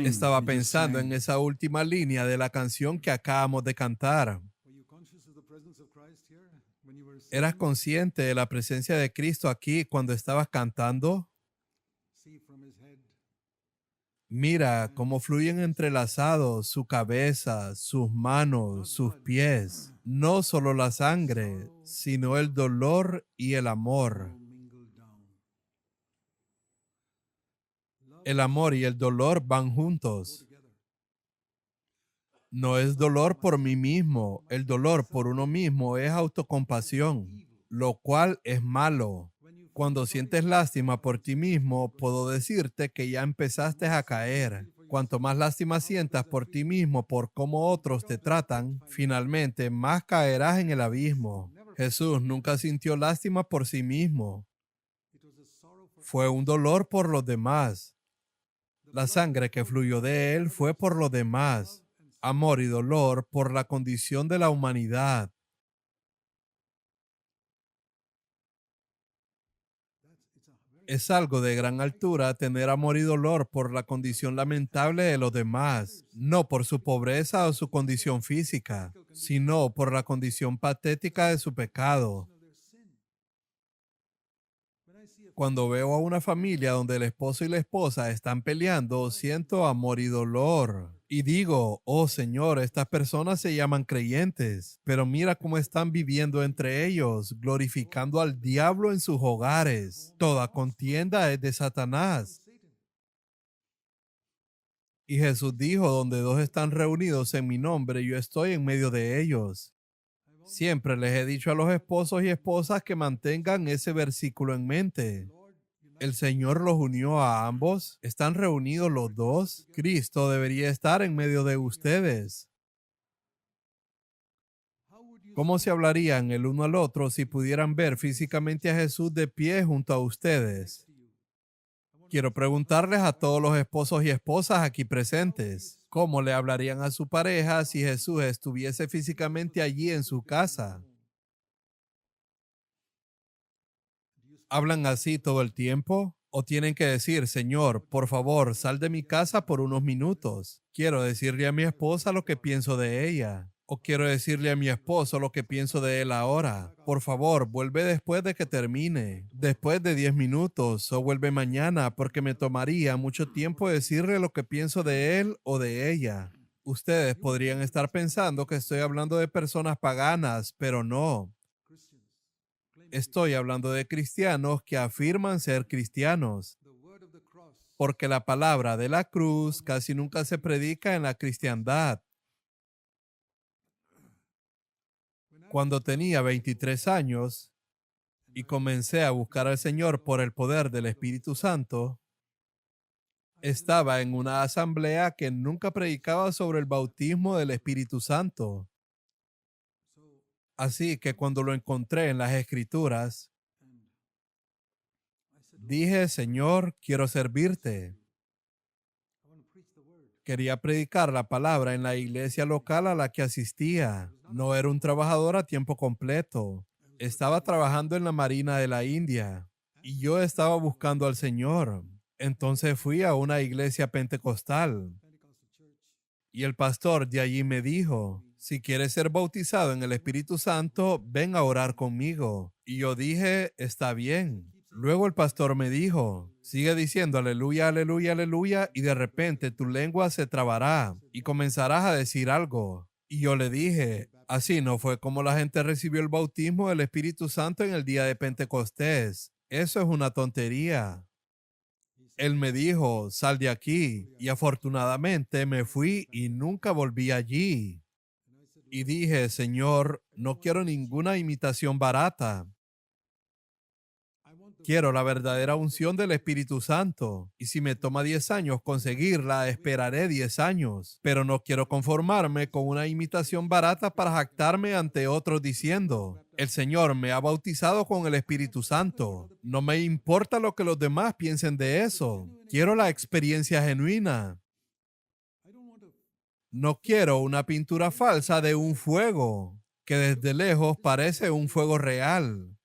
Estaba pensando en esa última línea de la canción que acabamos de cantar. ¿Eras consciente de la presencia de Cristo aquí cuando estabas cantando? Mira cómo fluyen entrelazados su cabeza, sus manos, sus pies. No solo la sangre, sino el dolor y el amor. El amor y el dolor van juntos. No es dolor por mí mismo. El dolor por uno mismo es autocompasión, lo cual es malo. Cuando sientes lástima por ti mismo, puedo decirte que ya empezaste a caer. Cuanto más lástima sientas por ti mismo, por cómo otros te tratan, finalmente más caerás en el abismo. Jesús nunca sintió lástima por sí mismo. Fue un dolor por los demás. La sangre que fluyó de él fue por los demás. Amor y dolor por la condición de la humanidad. Es algo de gran altura tener amor y dolor por la condición lamentable de los demás, no por su pobreza o su condición física, sino por la condición patética de su pecado. Cuando veo a una familia donde el esposo y la esposa están peleando, siento amor y dolor. Y digo, oh Señor, estas personas se llaman creyentes, pero mira cómo están viviendo entre ellos, glorificando al diablo en sus hogares. Toda contienda es de Satanás. Y Jesús dijo, donde dos están reunidos en mi nombre, yo estoy en medio de ellos. Siempre les he dicho a los esposos y esposas que mantengan ese versículo en mente. El Señor los unió a ambos. ¿Están reunidos los dos? Cristo debería estar en medio de ustedes. ¿Cómo se hablarían el uno al otro si pudieran ver físicamente a Jesús de pie junto a ustedes? Quiero preguntarles a todos los esposos y esposas aquí presentes, ¿cómo le hablarían a su pareja si Jesús estuviese físicamente allí en su casa? ¿Hablan así todo el tiempo? ¿O tienen que decir, Señor, por favor, sal de mi casa por unos minutos? Quiero decirle a mi esposa lo que pienso de ella. O quiero decirle a mi esposo lo que pienso de él ahora. Por favor, vuelve después de que termine. Después de 10 minutos o vuelve mañana porque me tomaría mucho tiempo decirle lo que pienso de él o de ella. Ustedes podrían estar pensando que estoy hablando de personas paganas, pero no. Estoy hablando de cristianos que afirman ser cristianos, porque la palabra de la cruz casi nunca se predica en la cristiandad. Cuando tenía 23 años y comencé a buscar al Señor por el poder del Espíritu Santo, estaba en una asamblea que nunca predicaba sobre el bautismo del Espíritu Santo. Así que cuando lo encontré en las Escrituras, dije, Señor, quiero servirte. Quería predicar la palabra en la iglesia local a la que asistía. No era un trabajador a tiempo completo. Estaba trabajando en la Marina de la India y yo estaba buscando al Señor. Entonces fui a una iglesia pentecostal y el pastor de allí me dijo, si quieres ser bautizado en el Espíritu Santo, ven a orar conmigo. Y yo dije, está bien. Luego el pastor me dijo, sigue diciendo aleluya, aleluya, aleluya, y de repente tu lengua se trabará y comenzarás a decir algo. Y yo le dije, así no fue como la gente recibió el bautismo del Espíritu Santo en el día de Pentecostés. Eso es una tontería. Él me dijo, sal de aquí, y afortunadamente me fui y nunca volví allí. Y dije, Señor, no quiero ninguna imitación barata. Quiero la verdadera unción del Espíritu Santo. Y si me toma 10 años conseguirla, esperaré 10 años. Pero no quiero conformarme con una imitación barata para jactarme ante otros diciendo, el Señor me ha bautizado con el Espíritu Santo. No me importa lo que los demás piensen de eso. Quiero la experiencia genuina. No quiero una pintura falsa de un fuego que desde lejos parece un fuego real.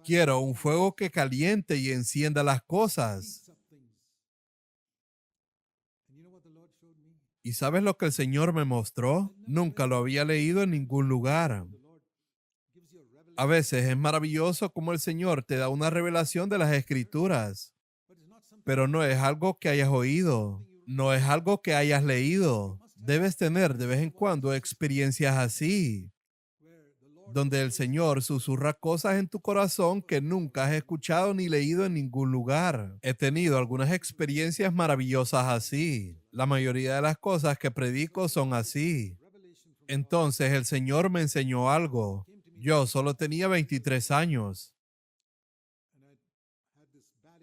Quiero un fuego que caliente y encienda las cosas. ¿Y sabes lo que el Señor me mostró? Nunca lo había leído en ningún lugar. A veces es maravilloso cómo el Señor te da una revelación de las Escrituras, pero no es algo que hayas oído, no es algo que hayas leído. Debes tener de vez en cuando experiencias así, donde el Señor susurra cosas en tu corazón que nunca has escuchado ni leído en ningún lugar. He tenido algunas experiencias maravillosas así. La mayoría de las cosas que predico son así. Entonces el Señor me enseñó algo. Yo solo tenía 23 años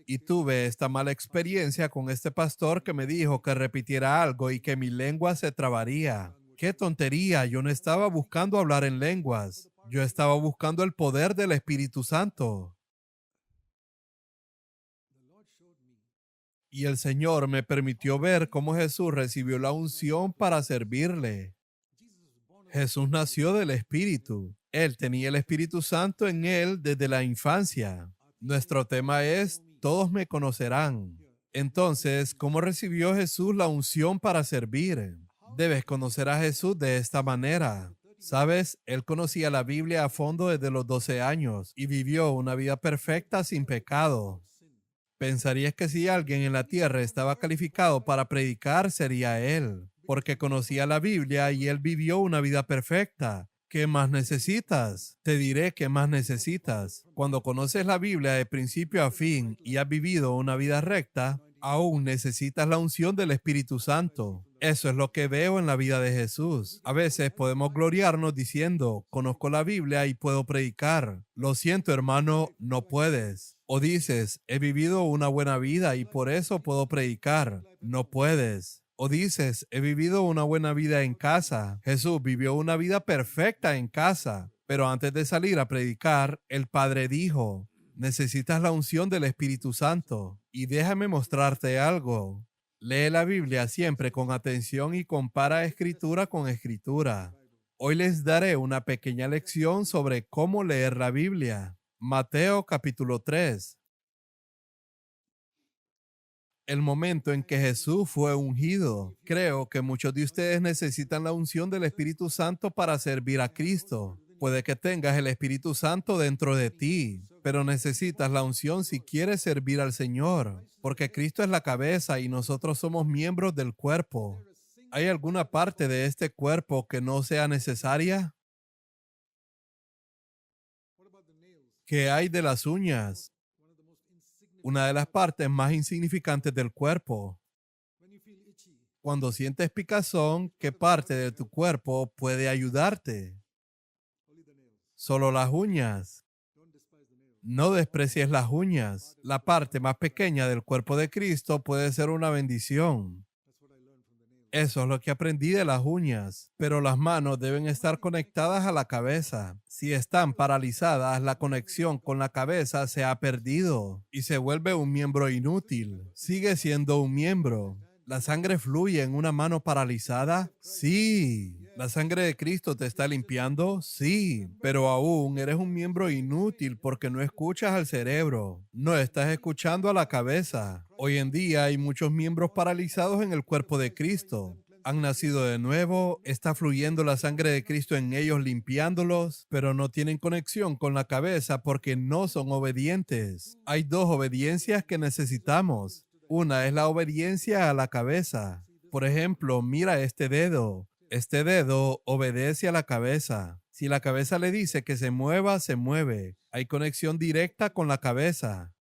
y tuve esta mala experiencia con este pastor que me dijo que repitiera algo y que mi lengua se trabaría. ¡Qué tontería! Yo no estaba buscando hablar en lenguas. Yo estaba buscando el poder del Espíritu Santo. Y el Señor me permitió ver cómo Jesús recibió la unción para servirle. Jesús nació del Espíritu. Él tenía el Espíritu Santo en él desde la infancia. Nuestro tema es, todos me conocerán. Entonces, ¿cómo recibió Jesús la unción para servir? Debes conocer a Jesús de esta manera. Sabes, él conocía la Biblia a fondo desde los 12 años y vivió una vida perfecta sin pecado. Pensarías que si alguien en la tierra estaba calificado para predicar, sería él, porque conocía la Biblia y él vivió una vida perfecta. ¿Qué más necesitas? Te diré qué más necesitas. Cuando conoces la Biblia de principio a fin y has vivido una vida recta, aún necesitas la unción del Espíritu Santo. Eso es lo que veo en la vida de Jesús. A veces podemos gloriarnos diciendo, conozco la Biblia y puedo predicar. Lo siento, hermano, no puedes. O dices, he vivido una buena vida y por eso puedo predicar. No puedes. O dices, he vivido una buena vida en casa. Jesús vivió una vida perfecta en casa. Pero antes de salir a predicar, el Padre dijo, necesitas la unción del Espíritu Santo. Y déjame mostrarte algo. Lee la Biblia siempre con atención y compara escritura con escritura. Hoy les daré una pequeña lección sobre cómo leer la Biblia. Mateo capítulo 3. El momento en que Jesús fue ungido. Creo que muchos de ustedes necesitan la unción del Espíritu Santo para servir a Cristo. Puede que tengas el Espíritu Santo dentro de ti, pero necesitas la unción si quieres servir al Señor, porque Cristo es la cabeza y nosotros somos miembros del cuerpo. ¿Hay alguna parte de este cuerpo que no sea necesaria? ¿Qué hay de las uñas? Una de las partes más insignificantes del cuerpo. Cuando sientes picazón, ¿qué parte de tu cuerpo puede ayudarte? Solo las uñas. No desprecies las uñas. La parte más pequeña del cuerpo de Cristo puede ser una bendición. Eso es lo que aprendí de las uñas, pero las manos deben estar conectadas a la cabeza. Si están paralizadas, la conexión con la cabeza se ha perdido y se vuelve un miembro inútil. Sigue siendo un miembro. ¿La sangre fluye en una mano paralizada? Sí. ¿La sangre de Cristo te está limpiando? Sí, pero aún eres un miembro inútil porque no escuchas al cerebro, no estás escuchando a la cabeza. Hoy en día hay muchos miembros paralizados en el cuerpo de Cristo. Han nacido de nuevo, está fluyendo la sangre de Cristo en ellos limpiándolos, pero no tienen conexión con la cabeza porque no son obedientes. Hay dos obediencias que necesitamos. Una es la obediencia a la cabeza. Por ejemplo, mira este dedo. Este dedo obedece a la cabeza. Si la cabeza le dice que se mueva, se mueve. Hay conexión directa con la cabeza.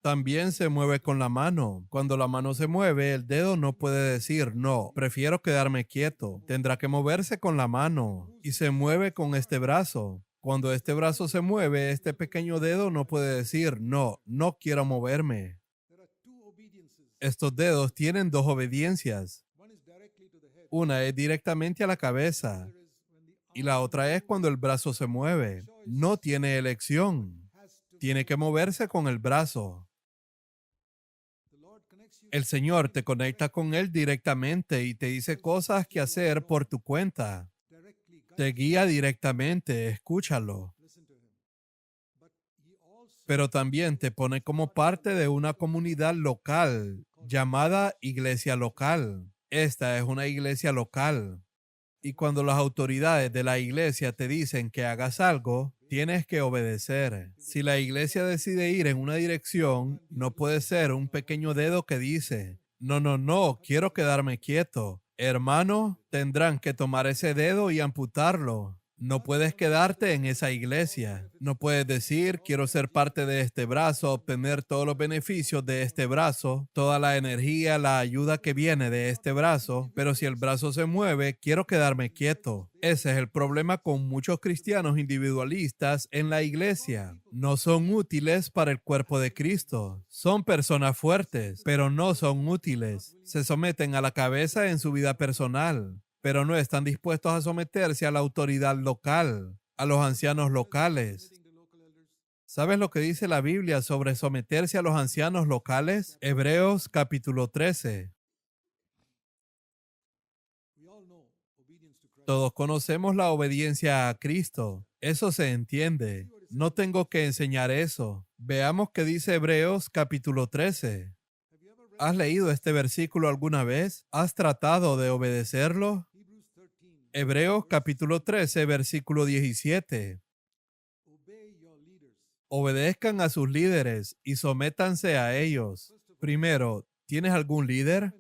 También se mueve con la mano. Cuando la mano se mueve, el dedo no puede decir, no, prefiero quedarme quieto. Tendrá que moverse con la mano. Y se mueve con este brazo. Cuando este brazo se mueve, este pequeño dedo no puede decir, no, no quiero moverme. Estos dedos tienen dos obediencias. Una es directamente a la cabeza y la otra es cuando el brazo se mueve. No tiene elección. Tiene que moverse con el brazo. El Señor te conecta con Él directamente y te dice cosas que hacer por tu cuenta. Te guía directamente, escúchalo. Pero también te pone como parte de una comunidad local llamada iglesia local. Esta es una iglesia local. Y cuando las autoridades de la iglesia te dicen que hagas algo, tienes que obedecer. Si la iglesia decide ir en una dirección, no puede ser un pequeño dedo que dice, no, no, no, quiero quedarme quieto. Hermano, tendrán que tomar ese dedo y amputarlo. No puedes quedarte en esa iglesia. No puedes decir, quiero ser parte de este brazo, obtener todos los beneficios de este brazo, toda la energía, la ayuda que viene de este brazo, pero si el brazo se mueve, quiero quedarme quieto. Ese es el problema con muchos cristianos individualistas en la iglesia. No son útiles para el cuerpo de Cristo. Son personas fuertes, pero no son útiles. Se someten a la cabeza en su vida personal, pero no están dispuestos a someterse a la autoridad local, a los ancianos locales. ¿Sabes lo que dice la Biblia sobre someterse a los ancianos locales? Hebreos capítulo 13. Todos conocemos la obediencia a Cristo. Eso se entiende. No tengo que enseñar eso. Veamos qué dice Hebreos capítulo 13. ¿Has leído este versículo alguna vez? ¿Has tratado de obedecerlo? Hebreos capítulo 13, versículo 17. Obedezcan a sus líderes y sométanse a ellos. Primero, ¿tienes algún líder?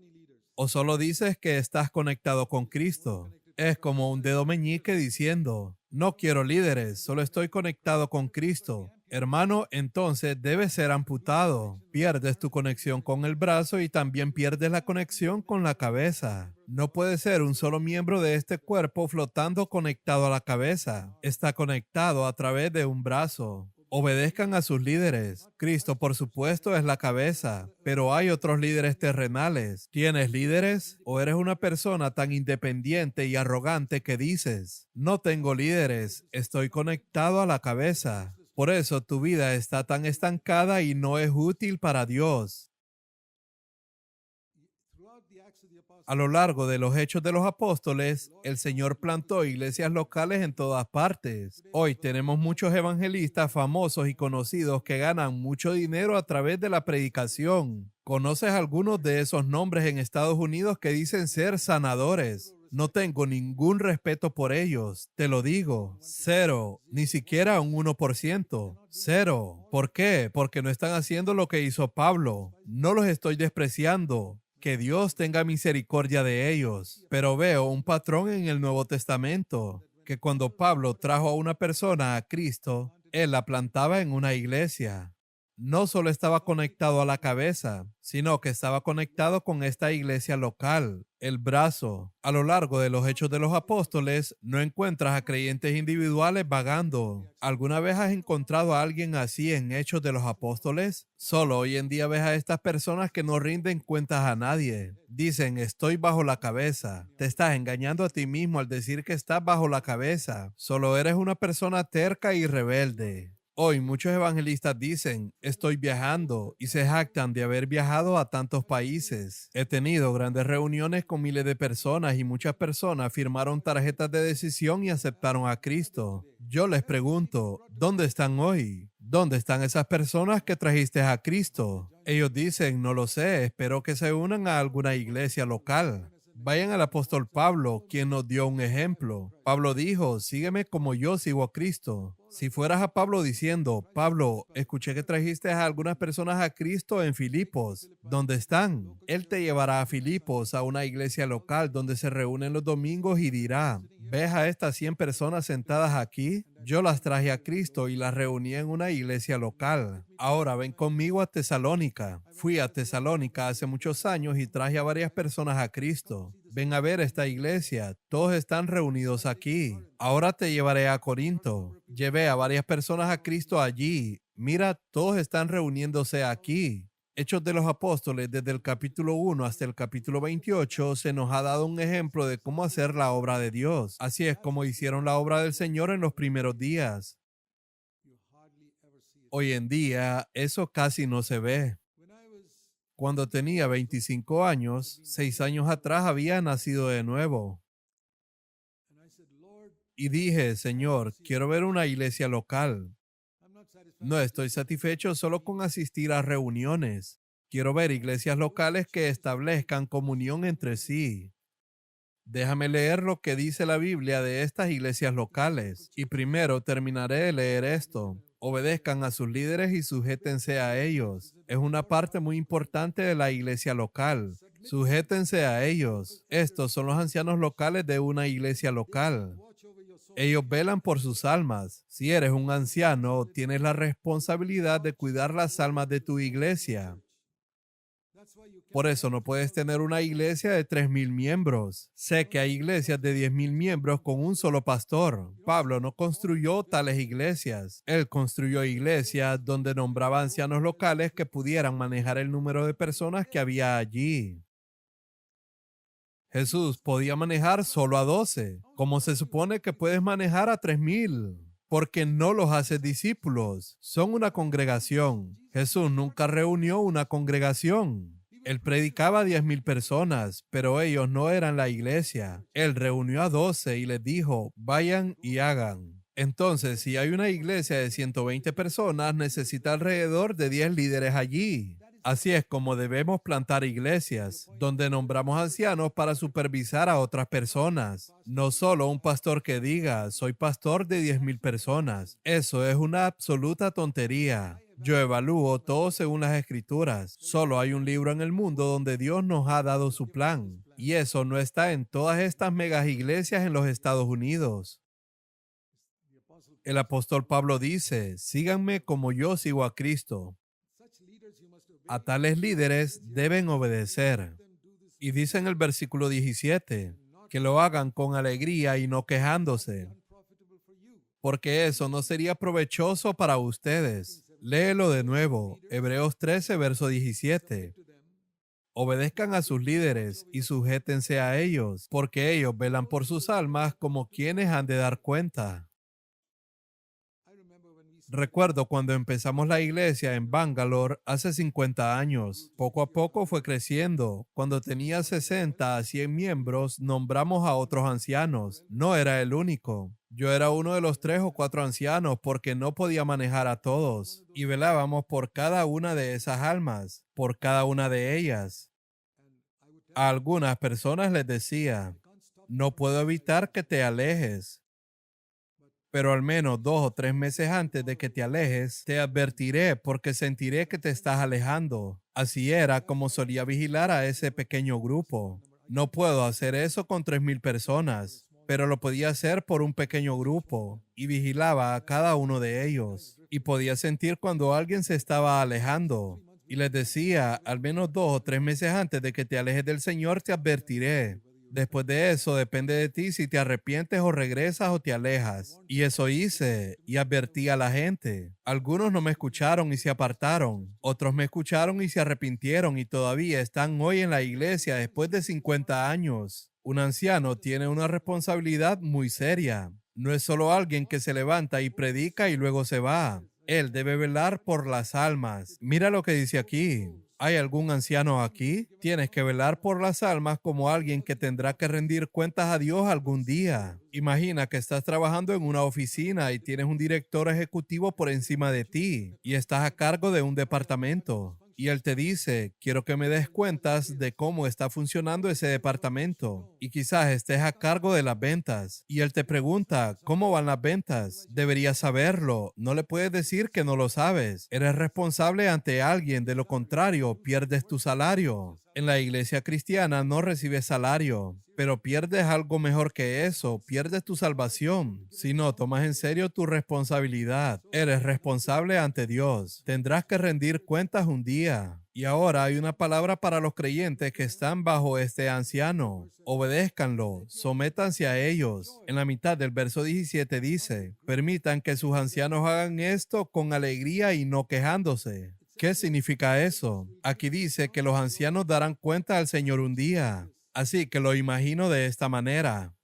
¿O solo dices que estás conectado con Cristo? Es como un dedo meñique diciendo, no quiero líderes, solo estoy conectado con Cristo. Hermano, entonces debes ser amputado. Pierdes tu conexión con el brazo y también pierdes la conexión con la cabeza. No puede ser un solo miembro de este cuerpo flotando conectado a la cabeza. Está conectado a través de un brazo. Obedezcan a sus líderes. Cristo, por supuesto, es la cabeza, pero hay otros líderes terrenales. ¿Tienes líderes? ¿O eres una persona tan independiente y arrogante que dices, no tengo líderes, estoy conectado a la cabeza? Por eso tu vida está tan estancada y no es útil para Dios. A lo largo de los hechos de los apóstoles, el Señor plantó iglesias locales en todas partes. Hoy tenemos muchos evangelistas famosos y conocidos que ganan mucho dinero a través de la predicación. ¿Conoces algunos de esos nombres en Estados Unidos que dicen ser sanadores? No tengo ningún respeto por ellos, te lo digo. Cero, ni siquiera un 1%. Cero. ¿Por qué? Porque no están haciendo lo que hizo Pablo. No los estoy despreciando. Que Dios tenga misericordia de ellos. Pero veo un patrón en el Nuevo Testamento, que cuando Pablo trajo a una persona a Cristo, él la plantaba en una iglesia. No solo estaba conectado a la cabeza, sino que estaba conectado con esta iglesia local, el brazo. A lo largo de los hechos de los apóstoles, no encuentras a creyentes individuales vagando. ¿Alguna vez has encontrado a alguien así en Hechos de los Apóstoles? Solo hoy en día ves a estas personas que no rinden cuentas a nadie. Dicen, estoy bajo la cabeza. Te estás engañando a ti mismo al decir que estás bajo la cabeza. Solo eres una persona terca y rebelde. Hoy muchos evangelistas dicen, estoy viajando, y se jactan de haber viajado a tantos países. He tenido grandes reuniones con miles de personas y muchas personas firmaron tarjetas de decisión y aceptaron a Cristo. Yo les pregunto, ¿dónde están hoy? ¿Dónde están esas personas que trajiste a Cristo? Ellos dicen, no lo sé, espero que se unan a alguna iglesia local. Vayan al apóstol Pablo, quien nos dio un ejemplo. Pablo dijo, sígueme como yo sigo a Cristo. Si fueras a Pablo diciendo, Pablo, escuché que trajiste a algunas personas a Cristo en Filipos. ¿Dónde están? Él te llevará a Filipos, a una iglesia local donde se reúnen los domingos y dirá, ¿ves a estas 100 personas sentadas aquí? Yo las traje a Cristo y las reuní en una iglesia local. Ahora ven conmigo a Tesalónica. Fui a Tesalónica hace muchos años y traje a varias personas a Cristo. Ven a ver esta iglesia. Todos están reunidos aquí. Ahora te llevaré a Corinto. Llevé a varias personas a Cristo allí. Mira, todos están reuniéndose aquí. Hechos de los Apóstoles, desde el capítulo 1 hasta el capítulo 28, se nos ha dado un ejemplo de cómo hacer la obra de Dios. Así es como hicieron la obra del Señor en los primeros días. Hoy en día, eso casi no se ve. Cuando tenía 25 años, 6 años atrás había nacido de nuevo. Y dije, Señor, quiero ver una iglesia local. No estoy satisfecho solo con asistir a reuniones. Quiero ver iglesias locales que establezcan comunión entre sí. Déjame leer lo que dice la Biblia de estas iglesias locales. Y primero terminaré de leer esto. Obedezcan a sus líderes y sujétense a ellos. Es una parte muy importante de la iglesia local. Sujétense a ellos. Estos son los ancianos locales de una iglesia local. Ellos velan por sus almas. Si eres un anciano, tienes la responsabilidad de cuidar las almas de tu iglesia. Por eso no puedes tener una iglesia de 3,000 miembros. Sé que hay iglesias de 10,000 miembros con un solo pastor. Pablo no construyó tales iglesias. Él construyó iglesias donde nombraba ancianos locales que pudieran manejar el número de personas que había allí. Jesús podía manejar solo a 12. ¿Cómo se supone que puedes manejar a 3,000? Porque no los haces discípulos. Son una congregación. Jesús nunca reunió una congregación. Él predicaba a 10,000 personas, pero ellos no eran la iglesia. Él reunió a 12 y les dijo, vayan y hagan. Entonces, si hay una iglesia de 120 personas, necesita alrededor de 10 líderes allí. Así es como debemos plantar iglesias, donde nombramos ancianos para supervisar a otras personas. No solo un pastor que diga, soy pastor de 10,000 personas. Eso es una absoluta tontería. Yo evalúo todo según las escrituras. Solo hay un libro en el mundo donde Dios nos ha dado su plan. Y eso no está en todas estas megas iglesias en los Estados Unidos. El apóstol Pablo dice, síganme como yo sigo a Cristo. A tales líderes deben obedecer. Y dice en el versículo 17, que lo hagan con alegría y no quejándose, porque eso no sería provechoso para ustedes. Léelo de nuevo, Hebreos 13, verso 17. Obedezcan a sus líderes y sujétense a ellos, porque ellos velan por sus almas como quienes han de dar cuenta. Recuerdo cuando empezamos la iglesia en Bangalore hace 50 años. Poco a poco fue creciendo. Cuando tenía 60 a 100 miembros, nombramos a otros ancianos. No era el único. Yo era uno de los 3 o 4 ancianos porque no podía manejar a todos. Y velábamos por cada una de esas almas, por cada una de ellas. A algunas personas les decía, no puedo evitar que te alejes, pero al menos 2 o 3 meses antes de que te alejes, te advertiré porque sentiré que te estás alejando. Así era como solía vigilar a ese pequeño grupo. No puedo hacer eso con 3,000 personas, pero lo podía hacer por un pequeño grupo y vigilaba a cada uno de ellos. Y podía sentir cuando alguien se estaba alejando. Y les decía, al menos 2 o 3 meses antes de que te alejes del Señor, te advertiré. Después de eso, depende de ti si te arrepientes o regresas o te alejas. Y eso hice, y advertí a la gente. Algunos no me escucharon y se apartaron. Otros me escucharon y se arrepintieron y todavía están hoy en la iglesia después de 50 años. Un anciano tiene una responsabilidad muy seria. No es solo alguien que se levanta y predica y luego se va. Él debe velar por las almas. Mira lo que dice aquí. ¿Hay algún anciano aquí? Tienes que velar por las almas como alguien que tendrá que rendir cuentas a Dios algún día. Imagina que estás trabajando en una oficina y tienes un director ejecutivo por encima de ti y estás a cargo de un departamento. Y él te dice, quiero que me des cuentas de cómo está funcionando ese departamento. Y quizás estés a cargo de las ventas. Y él te pregunta, ¿cómo van las ventas? Deberías saberlo. No le puedes decir que no lo sabes. Eres responsable ante alguien. De lo contrario, pierdes tu salario. En la iglesia cristiana no recibes salario, pero pierdes algo mejor que eso, pierdes tu salvación. Si no tomas en serio tu responsabilidad, eres responsable ante Dios. Tendrás que rendir cuentas un día. Y ahora hay una palabra para los creyentes que están bajo este anciano. Obedézcanlo, sométanse a ellos. En la mitad del verso 17 dice, permitan que sus ancianos hagan esto con alegría y no quejándose. ¿Qué significa eso? Aquí dice que los ancianos darán cuenta al Señor un día. Así que lo imagino de esta manera,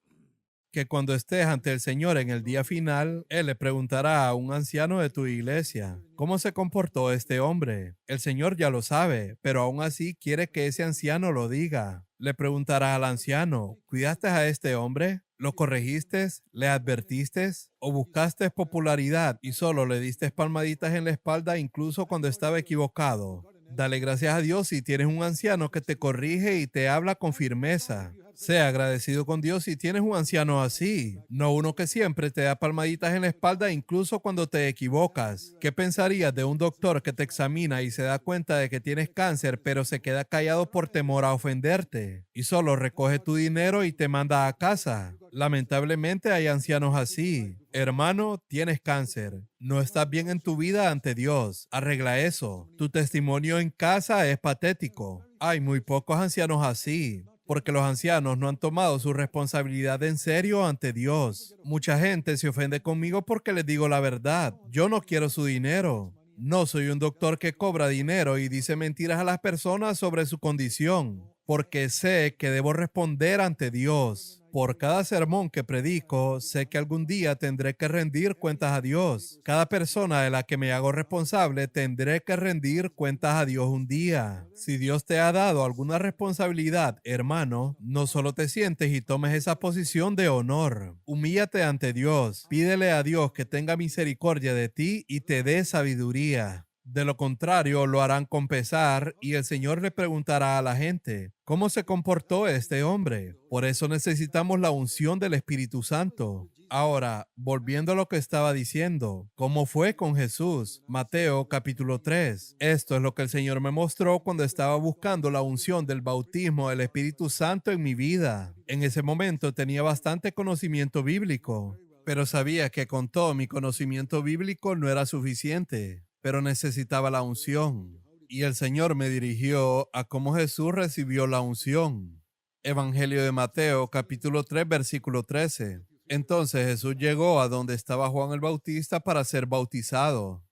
que cuando estés ante el Señor en el día final, Él le preguntará a un anciano de tu iglesia, ¿cómo se comportó este hombre? El Señor ya lo sabe, pero aún así quiere que ese anciano lo diga. Le preguntará al anciano, ¿cuidaste a este hombre? ¿Lo corregiste? ¿Le advertiste? ¿O buscaste popularidad y solo le diste palmaditas en la espalda incluso cuando estaba equivocado? Dale gracias a Dios si tienes un anciano que te corrige y te habla con firmeza. Sea agradecido con Dios si tienes un anciano así, no uno que siempre te da palmaditas en la espalda incluso cuando te equivocas. ¿Qué pensarías de un doctor que te examina y se da cuenta de que tienes cáncer, pero se queda callado por temor a ofenderte y solo recoge tu dinero y te manda a casa? Lamentablemente hay ancianos así. Hermano, tienes cáncer. No estás bien en tu vida ante Dios. Arregla eso. Tu testimonio en casa es patético. Hay muy pocos ancianos así, porque los ancianos no han tomado su responsabilidad en serio ante Dios. Mucha gente se ofende conmigo porque les digo la verdad. Yo no quiero su dinero. No soy un doctor que cobra dinero y dice mentiras a las personas sobre su condición, porque sé que debo responder ante Dios. Por cada sermón que predico, sé que algún día tendré que rendir cuentas a Dios. Cada persona de la que me hago responsable tendré que rendir cuentas a Dios un día. Si Dios te ha dado alguna responsabilidad, hermano, no solo te sientes y tomes esa posición de honor. Humíllate ante Dios. Pídele a Dios que tenga misericordia de ti y te dé sabiduría. De lo contrario, lo harán con pesar y el Señor le preguntará a la gente, ¿cómo se comportó este hombre? Por eso necesitamos la unción del Espíritu Santo. Ahora, volviendo a lo que estaba diciendo, ¿cómo fue con Jesús? Mateo capítulo 3. Esto es lo que el Señor me mostró cuando estaba buscando la unción del bautismo del Espíritu Santo en mi vida. En ese momento tenía bastante conocimiento bíblico, pero sabía que con todo mi conocimiento bíblico no era suficiente, pero necesitaba la unción. Y el Señor me dirigió a cómo Jesús recibió la unción. Evangelio de Mateo, capítulo 3, versículo 13. Entonces Jesús llegó a donde estaba Juan el Bautista para ser bautizado.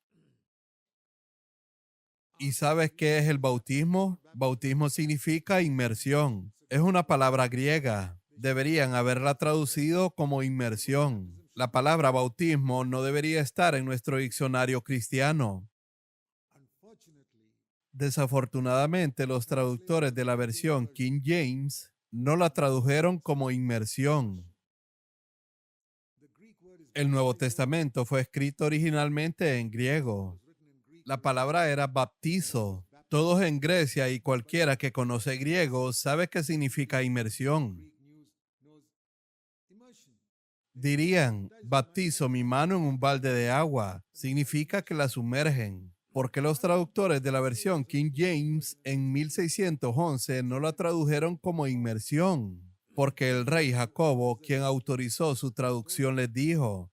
¿Y sabes qué es el bautismo? Bautismo significa inmersión. Es una palabra griega. Deberían haberla traducido como inmersión. La palabra bautismo no debería estar en nuestro diccionario cristiano. Desafortunadamente, los traductores de la versión King James no la tradujeron como inmersión. El Nuevo Testamento fue escrito originalmente en griego. La palabra era baptizo. Todos en Grecia y cualquiera que conoce griego sabe qué significa inmersión. Dirían, baptizo mi mano en un balde de agua. Significa que la sumergen. ¿Por qué los traductores de la versión King James en 1611 no la tradujeron como inmersión? Porque el rey Jacobo, quien autorizó su traducción, les dijo,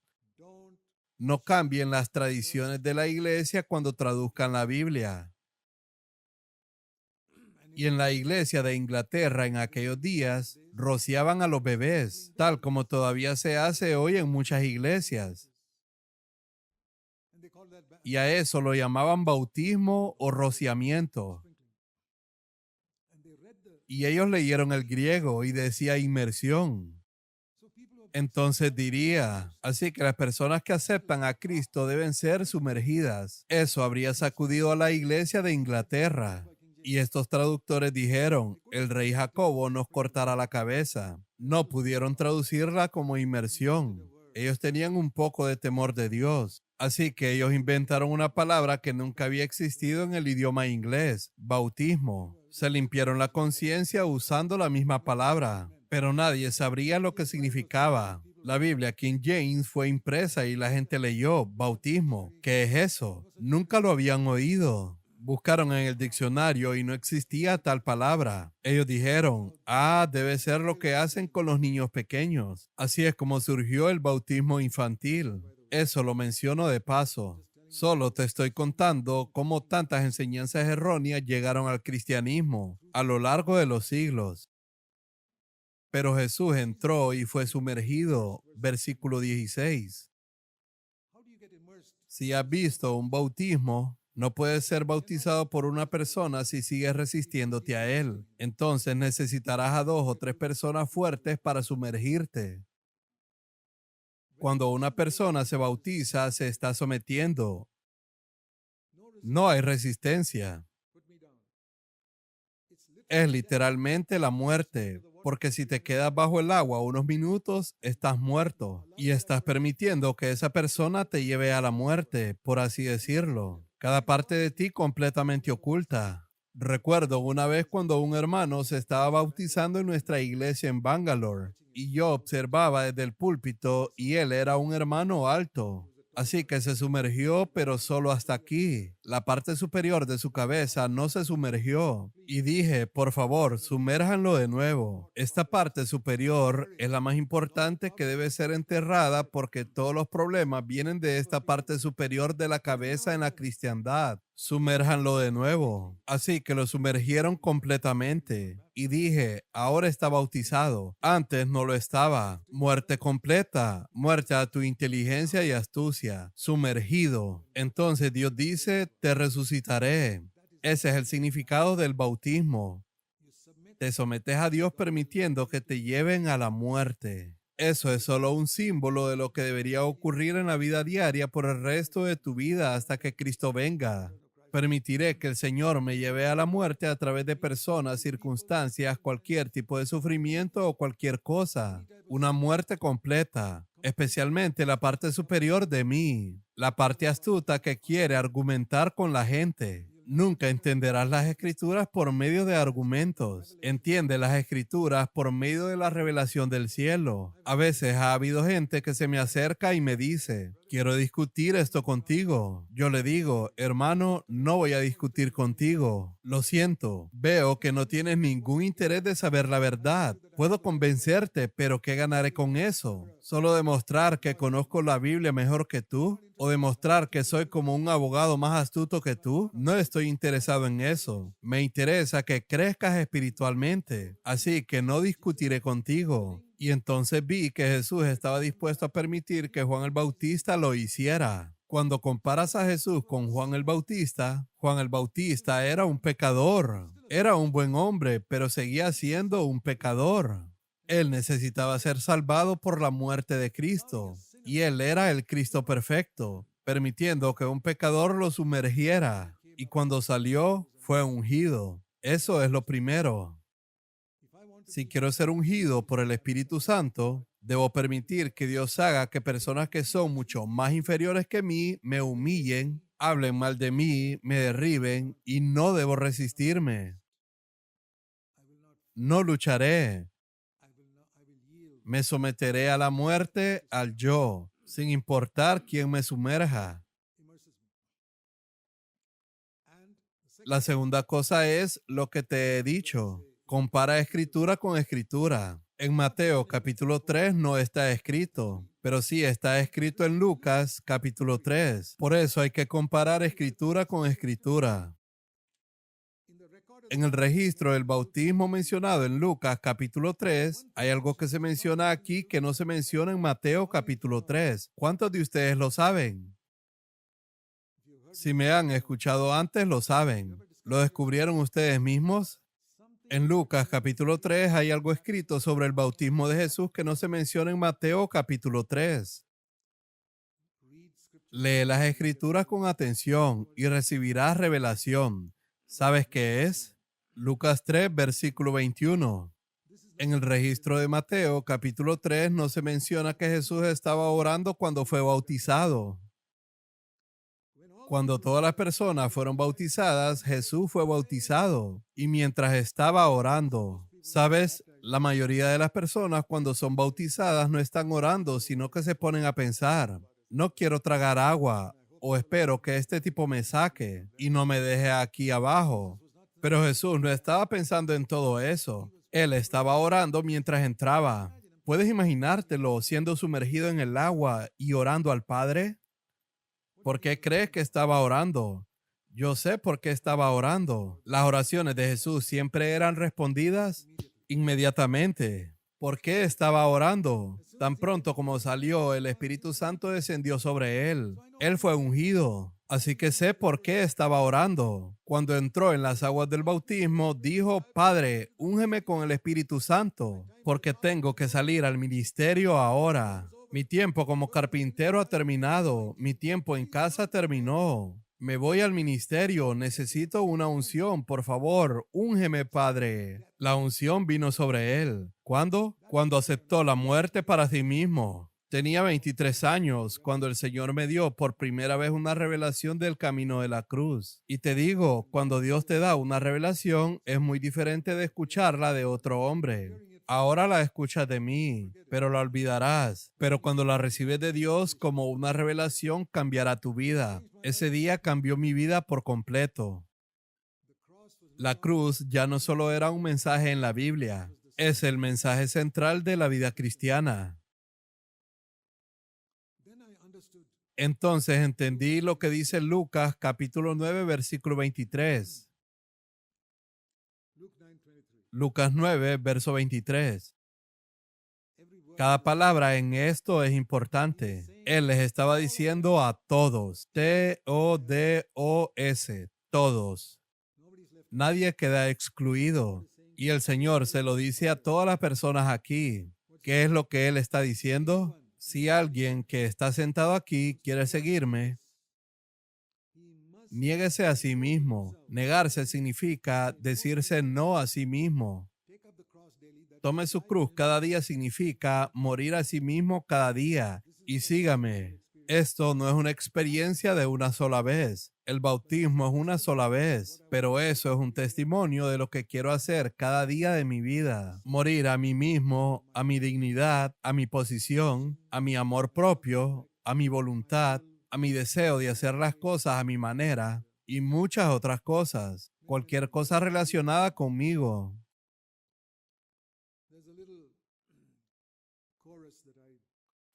no cambien las tradiciones de la iglesia cuando traduzcan la Biblia. Y en la iglesia de Inglaterra en aquellos días, rociaban a los bebés, tal como todavía se hace hoy en muchas iglesias. Y a eso lo llamaban bautismo o rociamiento. Y ellos leyeron el griego y decía inmersión. Entonces diría, así que las personas que aceptan a Cristo deben ser sumergidas. Eso habría sacudido a la iglesia de Inglaterra. Y estos traductores dijeron, el rey Jacobo nos cortará la cabeza. No pudieron traducirla como inmersión. Ellos tenían un poco de temor de Dios. Así que ellos inventaron una palabra que nunca había existido en el idioma inglés, bautismo. Se limpiaron la conciencia usando la misma palabra, pero nadie sabría lo que significaba. La Biblia King James fue impresa y la gente leyó bautismo. ¿Qué es eso? Nunca lo habían oído. Buscaron en el diccionario y no existía tal palabra. Ellos dijeron, debe ser lo que hacen con los niños pequeños. Así es como surgió el bautismo infantil. Eso lo menciono de paso. Solo te estoy contando cómo tantas enseñanzas erróneas llegaron al cristianismo a lo largo de los siglos. Pero Jesús entró y fue sumergido. Versículo 16. Si has visto un bautismo, no puedes ser bautizado por una persona si sigues resistiéndote a él. Entonces necesitarás a 2 o 3 personas fuertes para sumergirte. Cuando una persona se bautiza, se está sometiendo. No hay resistencia. Es literalmente la muerte, porque si te quedas bajo el agua unos minutos, estás muerto y estás permitiendo que esa persona te lleve a la muerte, por así decirlo. cada parte de ti completamente oculta. Recuerdo una vez cuando un hermano se estaba bautizando en nuestra iglesia en Bangalore y yo observaba desde el púlpito y él era un hermano alto. Así que se sumergió, pero solo hasta aquí. La parte superior de su cabeza no se sumergió. Y dije, por favor, sumérjanlo de nuevo. Esta parte superior es la más importante que debe ser enterrada porque todos los problemas vienen de esta parte superior de la cabeza en la cristiandad. Sumérjanlo de nuevo. Así que lo sumergieron completamente. Y dije, ahora está bautizado. Antes no lo estaba. Muerte completa. Muerte a tu inteligencia y astucia. Sumergido. Entonces Dios dice, te resucitaré. Ese es el significado del bautismo. Te sometes a Dios permitiendo que te lleven a la muerte. Eso es solo un símbolo de lo que debería ocurrir en la vida diaria por el resto de tu vida hasta que Cristo venga. Permitiré que el Señor me lleve a la muerte a través de personas, circunstancias, cualquier tipo de sufrimiento o cualquier cosa. Una muerte completa, especialmente la parte superior de mí, la parte astuta que quiere argumentar con la gente. Nunca entenderás las escrituras por medio de argumentos. Entiende las escrituras por medio de la revelación del cielo. A veces ha habido gente que se me acerca y me dice, quiero discutir esto contigo. Yo le digo, hermano, no voy a discutir contigo. Lo siento. Veo que no tienes ningún interés de saber la verdad. Puedo convencerte, pero ¿qué ganaré con eso? ¿Solo demostrar que conozco la Biblia mejor que tú? ¿O demostrar que soy como un abogado más astuto que tú? No estoy interesado en eso. Me interesa que crezcas espiritualmente. Así que no discutiré contigo. Y entonces vi que Jesús estaba dispuesto a permitir que Juan el Bautista lo hiciera. Cuando comparas a Jesús con Juan el Bautista era un pecador. Era un buen hombre, pero seguía siendo un pecador. Él necesitaba ser salvado por la muerte de Cristo. Y él era el Cristo perfecto, permitiendo que un pecador lo sumergiera. Y cuando salió, fue ungido. Eso es lo primero. Si quiero ser ungido por el Espíritu Santo, debo permitir que Dios haga que personas que son mucho más inferiores que mí me humillen, hablen mal de mí, me derriben y no debo resistirme. No lucharé. Me someteré a la muerte, al yo, sin importar quién me sumerja. La segunda cosa es lo que te he dicho. Compara escritura con escritura. En Mateo capítulo 3 no está escrito, pero sí está escrito en Lucas capítulo 3. Por eso hay que comparar escritura con escritura. En el registro del bautismo mencionado en Lucas capítulo 3, hay algo que se menciona aquí que no se menciona en Mateo capítulo 3. ¿Cuántos de ustedes lo saben? Si me han escuchado antes, lo saben. ¿Lo descubrieron ustedes mismos? En Lucas capítulo 3 hay algo escrito sobre el bautismo de Jesús que no se menciona en Mateo capítulo 3. Lee las escrituras con atención y recibirás revelación. ¿Sabes qué es? Lucas 3, versículo 21. En el registro de Mateo capítulo 3 no se menciona que Jesús estaba orando cuando fue bautizado. Cuando todas las personas fueron bautizadas, Jesús fue bautizado y mientras estaba orando. ¿Sabes? La mayoría de las personas cuando son bautizadas no están orando, sino que se ponen a pensar, no quiero tragar agua o espero que este tipo me saque y no me deje aquí abajo. Pero Jesús no estaba pensando en todo eso. Él estaba orando mientras entraba. ¿Puedes imaginártelo siendo sumergido en el agua y orando al Padre? ¿Por qué crees que estaba orando? Yo sé por qué estaba orando. Las oraciones de Jesús siempre eran respondidas inmediatamente. ¿Por qué estaba orando? Tan pronto como salió, el Espíritu Santo descendió sobre él. Él fue ungido. Así que sé por qué estaba orando. Cuando entró en las aguas del bautismo, dijo, Padre, úngeme con el Espíritu Santo, porque tengo que salir al ministerio ahora. Mi tiempo como carpintero ha terminado. Mi tiempo en casa terminó. Me voy al ministerio. Necesito una unción. Por favor, úngeme, Padre. La unción vino sobre él. ¿Cuándo? Cuando aceptó la muerte para sí mismo. Tenía 23 años cuando el Señor me dio por primera vez una revelación del camino de la cruz. Y te digo, cuando Dios te da una revelación, es muy diferente de escucharla de otro hombre. Ahora la escuchas de mí, pero la olvidarás. Pero cuando la recibes de Dios como una revelación, cambiará tu vida. Ese día cambió mi vida por completo. La cruz ya no solo era un mensaje en la Biblia, es el mensaje central de la vida cristiana. Entonces entendí lo que dice Lucas capítulo 9 versículo 23. Lucas 9 verso 23. Cada palabra en esto es importante. Él les estaba diciendo a todos, T-O-D-O-S, todos. Nadie queda excluido. Y el Señor se lo dice a todas las personas aquí. ¿Qué es lo que Él está diciendo? Si alguien que está sentado aquí quiere seguirme, niéguese a sí mismo. Negarse significa decirse no a sí mismo. Tome su cruz cada día significa morir a sí mismo cada día y sígame. Esto no es una experiencia de una sola vez. El bautismo es una sola vez, pero eso es un testimonio de lo que quiero hacer cada día de mi vida. Morir a mí mismo, a mi dignidad, a mi posición, a mi amor propio, a mi voluntad, a mi deseo de hacer las cosas a mi manera y muchas otras cosas. Cualquier cosa relacionada conmigo.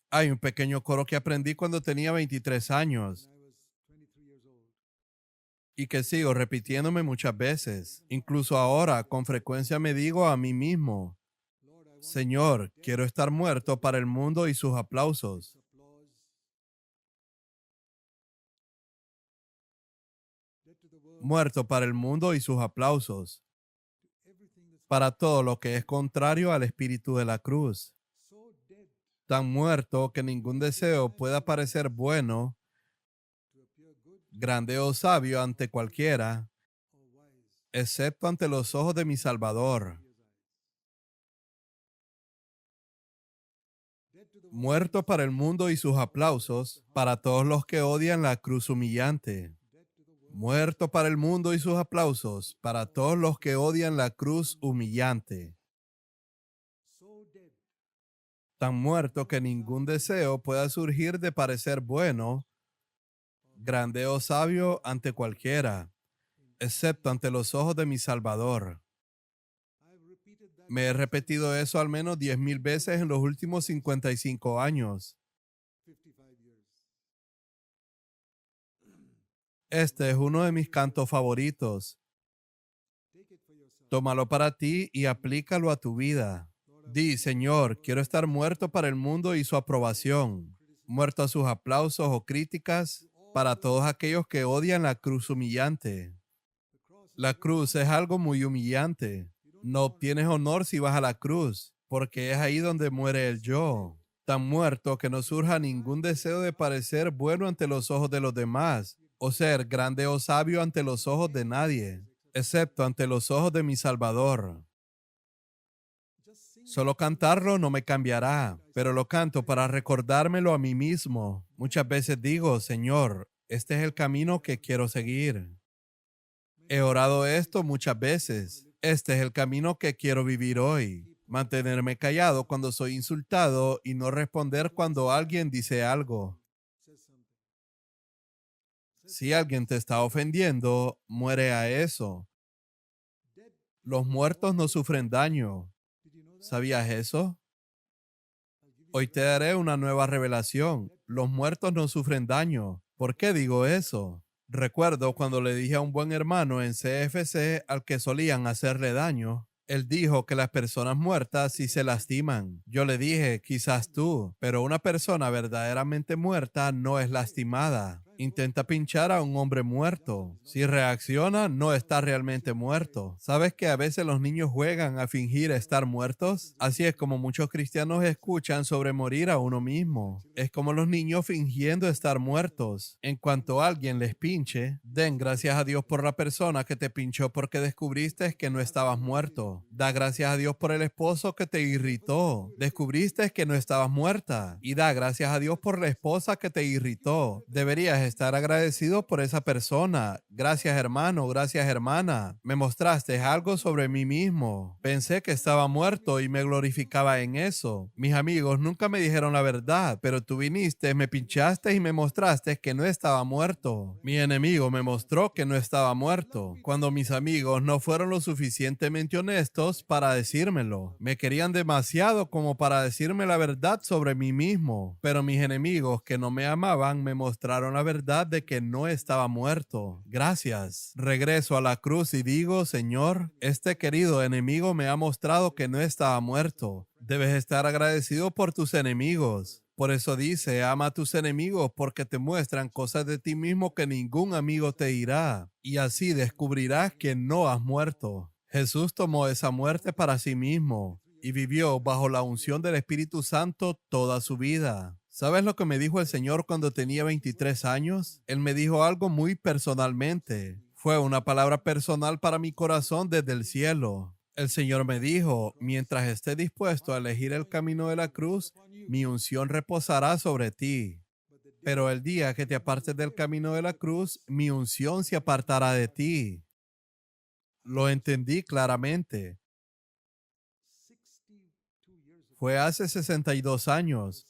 Hay un pequeño coro que aprendí cuando tenía 23 años y que sigo repitiéndome muchas veces. Incluso ahora, con frecuencia me digo a mí mismo, Señor, quiero estar muerto para el mundo y sus aplausos. Muerto para el mundo y sus aplausos. Para todo lo que es contrario al espíritu de la cruz. Tan muerto que ningún deseo pueda parecer bueno, grande o sabio ante cualquiera, excepto ante los ojos de mi Salvador. Muerto para el mundo y sus aplausos, para todos los que odian la cruz humillante. Muerto para el mundo y sus aplausos, para todos los que odian la cruz humillante. Tan muerto que ningún deseo pueda surgir de parecer bueno, grande o sabio ante cualquiera, excepto ante los ojos de mi Salvador. Me he repetido eso al menos 10,000 veces en los últimos 55 años. Este es uno de mis cantos favoritos. Tómalo para ti y aplícalo a tu vida. Di, Señor, quiero estar muerto para el mundo y su aprobación, muerto a sus aplausos o críticas, para todos aquellos que odian la cruz humillante. La cruz es algo muy humillante. No obtienes honor si vas a la cruz, porque es ahí donde muere el yo. Tan muerto que no surja ningún deseo de parecer bueno ante los ojos de los demás, o ser grande o sabio ante los ojos de nadie, excepto ante los ojos de mi Salvador. Solo cantarlo no me cambiará, pero lo canto para recordármelo a mí mismo. Muchas veces digo, Señor, este es el camino que quiero seguir. He orado esto muchas veces. Este es el camino que quiero vivir hoy. Mantenerme callado cuando soy insultado y no responder cuando alguien dice algo. Si alguien te está ofendiendo, muere a eso. Los muertos no sufren daño. ¿Sabías eso? Hoy te daré una nueva revelación. Los muertos no sufren daño. ¿Por qué digo eso? Recuerdo cuando le dije a un buen hermano en CFC al que solían hacerle daño. Él dijo que las personas muertas sí se lastiman. Yo le dije, quizás tú, pero una persona verdaderamente muerta no es lastimada. Intenta pinchar a un hombre muerto. Si reacciona, no está realmente muerto. ¿Sabes que a veces los niños juegan a fingir estar muertos? Así es como muchos cristianos escuchan sobre morir a uno mismo. Es como los niños fingiendo estar muertos. En cuanto alguien les pinche, den gracias a Dios por la persona que te pinchó porque descubriste que no estabas muerto. Da gracias a Dios por el esposo que te irritó. Descubriste que no estabas muerta. Y da gracias a Dios por la esposa que te irritó. Deberías estar agradecido por esa persona. Gracias, hermano, gracias, hermana. Me mostraste algo sobre mí mismo. Pensé que estaba muerto y me glorificaba en eso. Mis amigos nunca me dijeron la verdad, pero tú viniste, me pinchaste y me mostraste que no estaba muerto. Mi enemigo me mostró que no estaba muerto. Cuando mis amigos no fueron lo suficientemente honestos para decírmelo. Me querían demasiado como para decirme la verdad sobre mí mismo. Pero mis enemigos que no me amaban me mostraron la verdad de que no estaba muerto. Gracias. Regreso a la cruz y digo, Señor, este querido enemigo me ha mostrado que no estaba muerto. Debes estar agradecido por tus enemigos. Por eso dice, ama a tus enemigos porque te muestran cosas de ti mismo que ningún amigo te dirá. Y así descubrirás que no has muerto. Jesús tomó esa muerte para sí mismo y vivió bajo la unción del Espíritu Santo toda su vida. ¿Sabes lo que me dijo el Señor cuando tenía 23 años? Él me dijo algo muy personalmente. Fue una palabra personal para mi corazón desde el cielo. El Señor me dijo, mientras esté dispuesto a elegir el camino de la cruz, mi unción reposará sobre ti. Pero el día que te apartes del camino de la cruz, mi unción se apartará de ti. Lo entendí claramente. Fue hace 62 años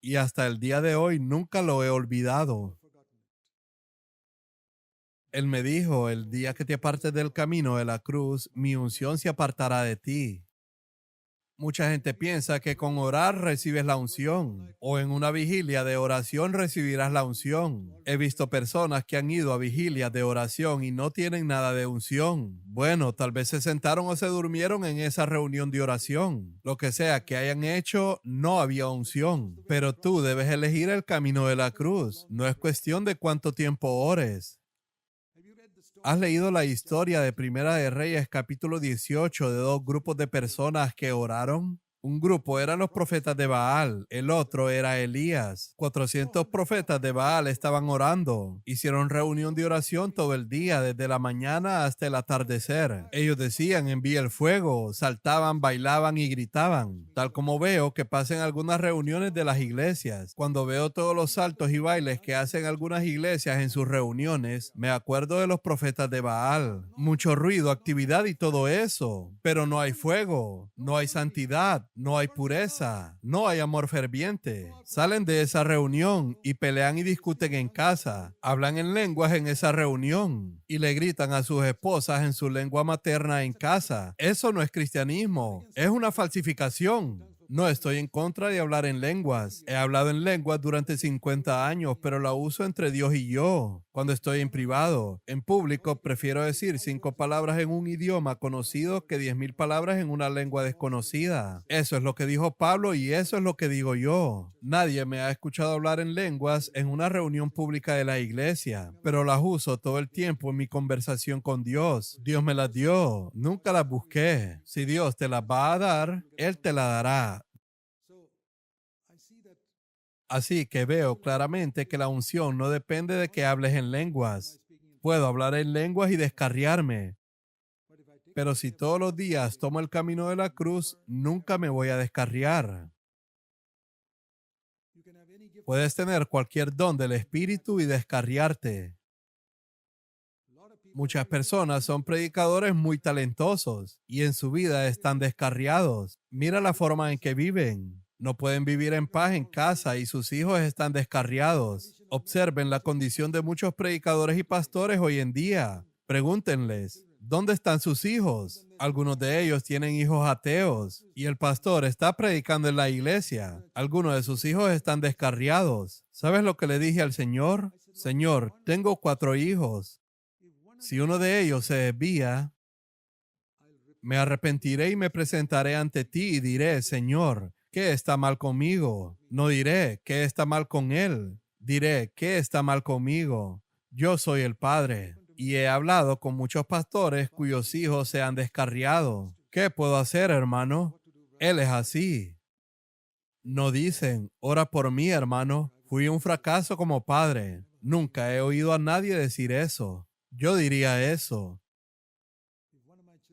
y hasta el día de hoy nunca lo he olvidado. Él me dijo, el día que te apartes del camino de la cruz, mi unción se apartará de ti. Mucha gente piensa que con orar recibes la unción o en una vigilia de oración recibirás la unción. He visto personas que han ido a vigilias de oración y no tienen nada de unción. Bueno, tal vez se sentaron o se durmieron en esa reunión de oración. Lo que sea que hayan hecho, no había unción. Pero tú debes elegir el camino de la cruz. No es cuestión de cuánto tiempo ores. ¿Has leído la historia de Primera de Reyes, capítulo 18, de dos grupos de personas que oraron? Un grupo eran los profetas de Baal, el otro era Elías. 400 profetas de Baal estaban orando. Hicieron reunión de oración todo el día, desde la mañana hasta el atardecer. Ellos decían, envía el fuego, saltaban, bailaban y gritaban. Tal como veo que pasa en algunas reuniones de las iglesias. Cuando veo todos los saltos y bailes que hacen algunas iglesias en sus reuniones, me acuerdo de los profetas de Baal. Mucho ruido, actividad y todo eso. Pero no hay fuego, no hay santidad. No hay pureza, no hay amor ferviente. Salen de esa reunión y pelean y discuten en casa. Hablan en lenguas en esa reunión y le gritan a sus esposas en su lengua materna en casa. Eso no es cristianismo, es una falsificación. No estoy en contra de hablar en lenguas. He hablado en lenguas durante 50 años, pero la uso entre Dios y yo. Cuando estoy en privado, en público, prefiero decir 5 palabras en un idioma conocido que 10,000 palabras en una lengua desconocida. Eso es lo que dijo Pablo y eso es lo que digo yo. Nadie me ha escuchado hablar en lenguas en una reunión pública de la iglesia, pero las uso todo el tiempo en mi conversación con Dios. Dios me las dio, nunca las busqué. Si Dios te las va a dar, Él te la dará. Así que veo claramente que la unción no depende de que hables en lenguas. Puedo hablar en lenguas y descarriarme, pero si todos los días tomo el camino de la cruz, nunca me voy a descarriar. Puedes tener cualquier don del Espíritu y descarriarte. Muchas personas son predicadores muy talentosos y en su vida están descarriados. Mira la forma en que viven. No pueden vivir en paz en casa y sus hijos están descarriados. Observen la condición de muchos predicadores y pastores hoy en día. Pregúntenles, ¿dónde están sus hijos? Algunos de ellos tienen hijos ateos y el pastor está predicando en la iglesia. Algunos de sus hijos están descarriados. ¿Sabes lo que le dije al Señor? Señor, tengo 4 hijos. Si uno de ellos se desvía, me arrepentiré y me presentaré ante ti y diré, Señor, ¿qué está mal conmigo? No diré, ¿qué está mal con él? Diré, ¿qué está mal conmigo? Yo soy el padre. Y he hablado con muchos pastores cuyos hijos se han descarriado. ¿Qué puedo hacer, hermano? Él es así. No dicen, ora por mí, hermano. Fui un fracaso como padre. Nunca he oído a nadie decir eso. Yo diría eso.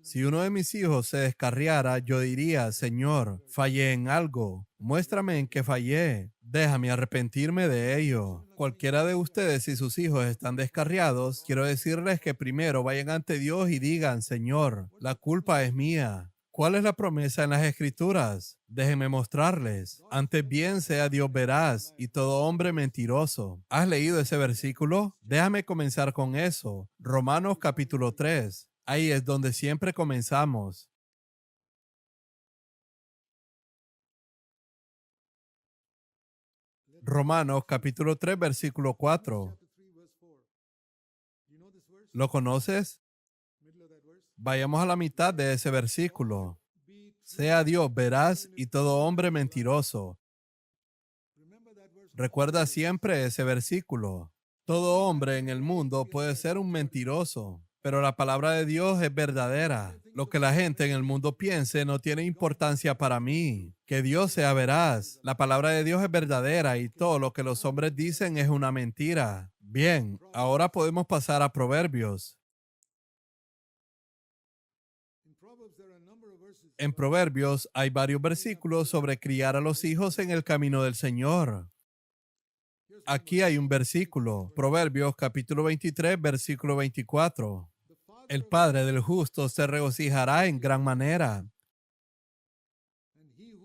Si uno de mis hijos se descarriara, yo diría, Señor, fallé en algo. Muéstrame en qué fallé. Déjame arrepentirme de ello. Cualquiera de ustedes, si sus hijos están descarriados, quiero decirles que primero vayan ante Dios y digan, Señor, la culpa es mía. ¿Cuál es la promesa en las Escrituras? Déjenme mostrarles. Antes bien sea Dios veraz y todo hombre mentiroso. ¿Has leído ese versículo? Déjame comenzar con eso. Romanos capítulo 3. Ahí es donde siempre comenzamos. Romanos capítulo 3, versículo 4. ¿Lo conoces? Vayamos a la mitad de ese versículo. Sea Dios veraz y todo hombre mentiroso. Recuerda siempre ese versículo. Todo hombre en el mundo puede ser un mentiroso, pero la palabra de Dios es verdadera. Lo que la gente en el mundo piense no tiene importancia para mí. Que Dios sea veraz. La palabra de Dios es verdadera y todo lo que los hombres dicen es una mentira. Bien, ahora podemos pasar a Proverbios. En Proverbios hay varios versículos sobre criar a los hijos en el camino del Señor. Aquí hay un versículo, Proverbios capítulo 23, versículo 24. El padre del justo se regocijará en gran manera,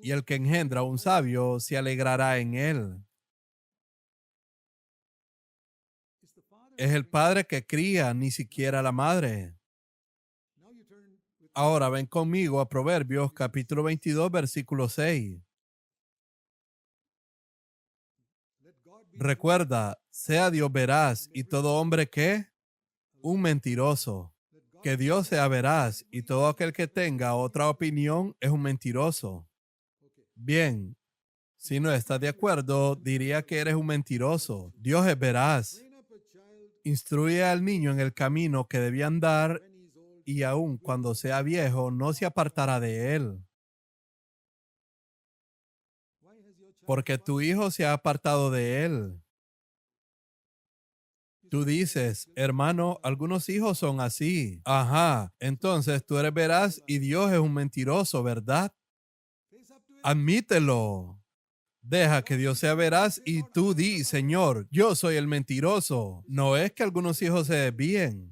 y el que engendra un sabio se alegrará en él. Es el padre que cría, ni siquiera la madre. Ahora ven conmigo a Proverbios capítulo 22, versículo 6. Recuerda, sea Dios veraz y todo hombre que un mentiroso. Que Dios sea veraz y todo aquel que tenga otra opinión es un mentiroso. Bien, si no estás de acuerdo, diría que eres un mentiroso. Dios es veraz. Instruye al niño en el camino que debía andar y aun cuando sea viejo no se apartará de él. Porque tu hijo se ha apartado de él. Tú dices, hermano, algunos hijos son así. Ajá, entonces tú eres veraz y Dios es un mentiroso, ¿verdad? Admítelo. Deja que Dios sea veraz y tú di, Señor, yo soy el mentiroso. No es que algunos hijos se desvíen.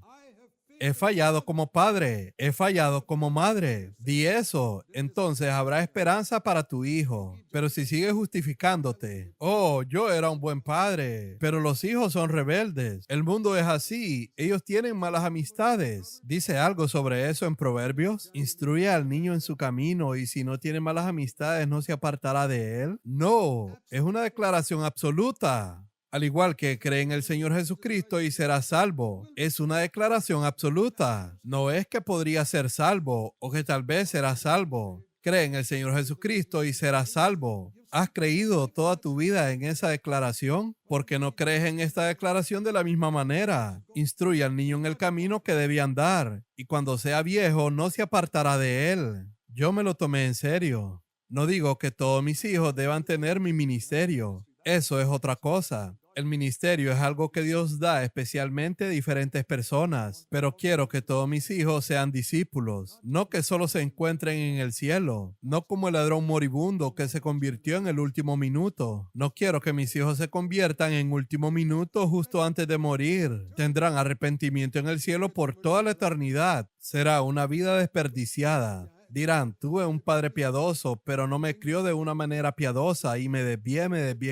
He fallado como padre, he fallado como madre. Di eso, entonces habrá esperanza para tu hijo. Pero si sigues justificándote, oh, yo era un buen padre, pero los hijos son rebeldes. El mundo es así, ellos tienen malas amistades. ¿Dice algo sobre eso en Proverbios? Instruye al niño en su camino y si no tiene malas amistades no se apartará de él. No, es una declaración absoluta. Al igual que cree en el Señor Jesucristo y será salvo. Es una declaración absoluta. No es que podría ser salvo o que tal vez será salvo. Cree en el Señor Jesucristo y serás salvo. ¿Has creído toda tu vida en esa declaración? ¿Por qué no crees en esta declaración de la misma manera? Instruye al niño en el camino que debe andar y cuando sea viejo no se apartará de él. Yo me lo tomé en serio. No digo que todos mis hijos deban tener mi ministerio. Eso es otra cosa. El ministerio es algo que Dios da especialmente a diferentes personas, pero quiero que todos mis hijos sean discípulos, no que solo se encuentren en el cielo, no como el ladrón moribundo que se convirtió en el último minuto. No quiero que mis hijos se conviertan en último minuto justo antes de morir. Tendrán arrepentimiento en el cielo por toda la eternidad. Será una vida desperdiciada. Dirán, tuve un padre piadoso, pero no me crió de una manera piadosa y me desvié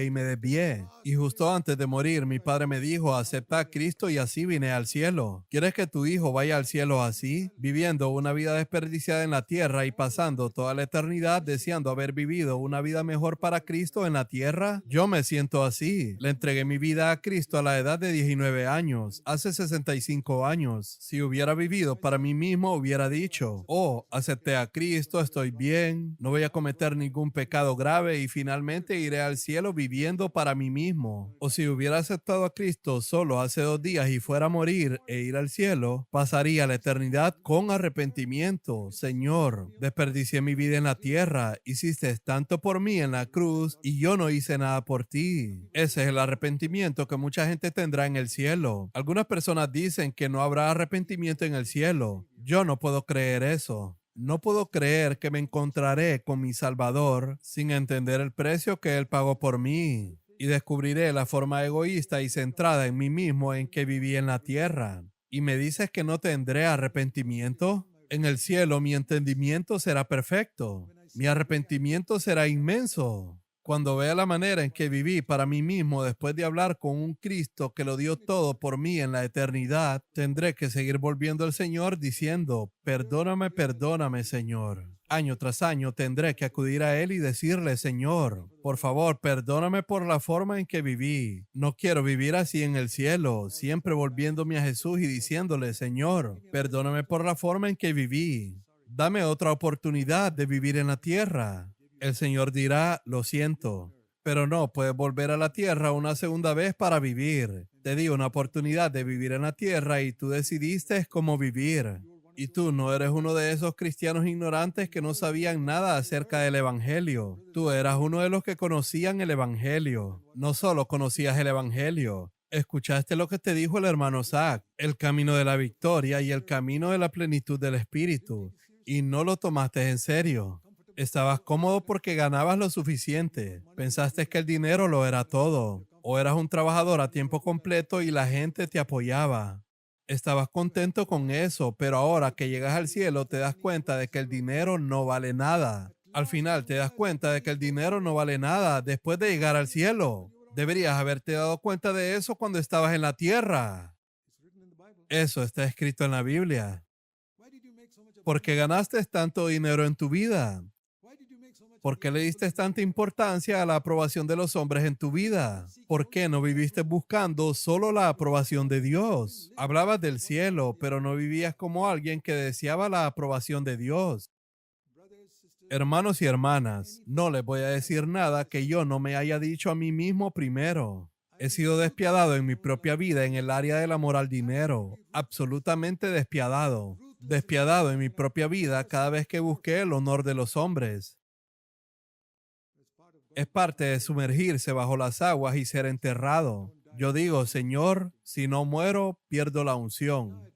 y me desvié. Y justo antes de morir, mi padre me dijo, acepta a Cristo y así vine al cielo. ¿Quieres que tu hijo vaya al cielo así? Viviendo una vida desperdiciada en la tierra y pasando toda la eternidad deseando haber vivido una vida mejor para Cristo en la tierra. Yo me siento así. Le entregué mi vida a Cristo a la edad de 19 años, hace 65 años. Si hubiera vivido para mí mismo, hubiera dicho, oh, acepté a a Cristo, estoy bien, no voy a cometer ningún pecado grave y finalmente iré al cielo viviendo para mí mismo. O si hubiera aceptado a Cristo solo hace 2 días y fuera a morir e ir al cielo, pasaría la eternidad con arrepentimiento. Señor, desperdicié mi vida en la tierra, hiciste tanto por mí en la cruz y yo no hice nada por ti. Ese es el arrepentimiento que mucha gente tendrá en el cielo. Algunas personas dicen que no habrá arrepentimiento en el cielo. Yo no puedo creer eso. No puedo creer que me encontraré con mi Salvador sin entender el precio que Él pagó por mí. Y descubriré la forma egoísta y centrada en mí mismo en que viví en la tierra. ¿Y me dices que no tendré arrepentimiento? En el cielo mi entendimiento será perfecto. Mi arrepentimiento será inmenso. Cuando vea la manera en que viví para mí mismo después de hablar con un Cristo que lo dio todo por mí en la eternidad, tendré que seguir volviendo al Señor diciendo, perdóname, perdóname, Señor. Año tras año tendré que acudir a Él y decirle, Señor, por favor, perdóname por la forma en que viví. No quiero vivir así en el cielo, siempre volviéndome a Jesús y diciéndole, Señor, perdóname por la forma en que viví. Dame otra oportunidad de vivir en la tierra. El Señor dirá, lo siento, pero no puedes volver a la tierra una segunda vez para vivir. Te di una oportunidad de vivir en la tierra y tú decidiste cómo vivir. Y tú no eres uno de esos cristianos ignorantes que no sabían nada acerca del Evangelio. Tú eras uno de los que conocían el Evangelio. No solo conocías el Evangelio. Escuchaste lo que te dijo el hermano Zach, el camino de la victoria y el camino de la plenitud del Espíritu, y no lo tomaste en serio. Estabas cómodo porque ganabas lo suficiente. Pensaste que el dinero lo era todo. O eras un trabajador a tiempo completo y la gente te apoyaba. Estabas contento con eso, pero ahora que llegas al cielo te das cuenta de que el dinero no vale nada. Al final te das cuenta de que el dinero no vale nada después de llegar al cielo. Deberías haberte dado cuenta de eso cuando estabas en la tierra. Eso está escrito en la Biblia. ¿Por qué ganaste tanto dinero en tu vida? ¿Por qué le diste tanta importancia a la aprobación de los hombres en tu vida? ¿Por qué no viviste buscando solo la aprobación de Dios? Hablabas del cielo, pero no vivías como alguien que deseaba la aprobación de Dios. Hermanos y hermanas, no les voy a decir nada que yo no me haya dicho a mí mismo primero. He sido despiadado en mi propia vida en el área del amor al dinero, absolutamente despiadado. Despiadado en mi propia vida cada vez que busqué el honor de los hombres. Es parte de sumergirse bajo las aguas y ser enterrado. Yo digo, Señor, si no muero, pierdo la unción.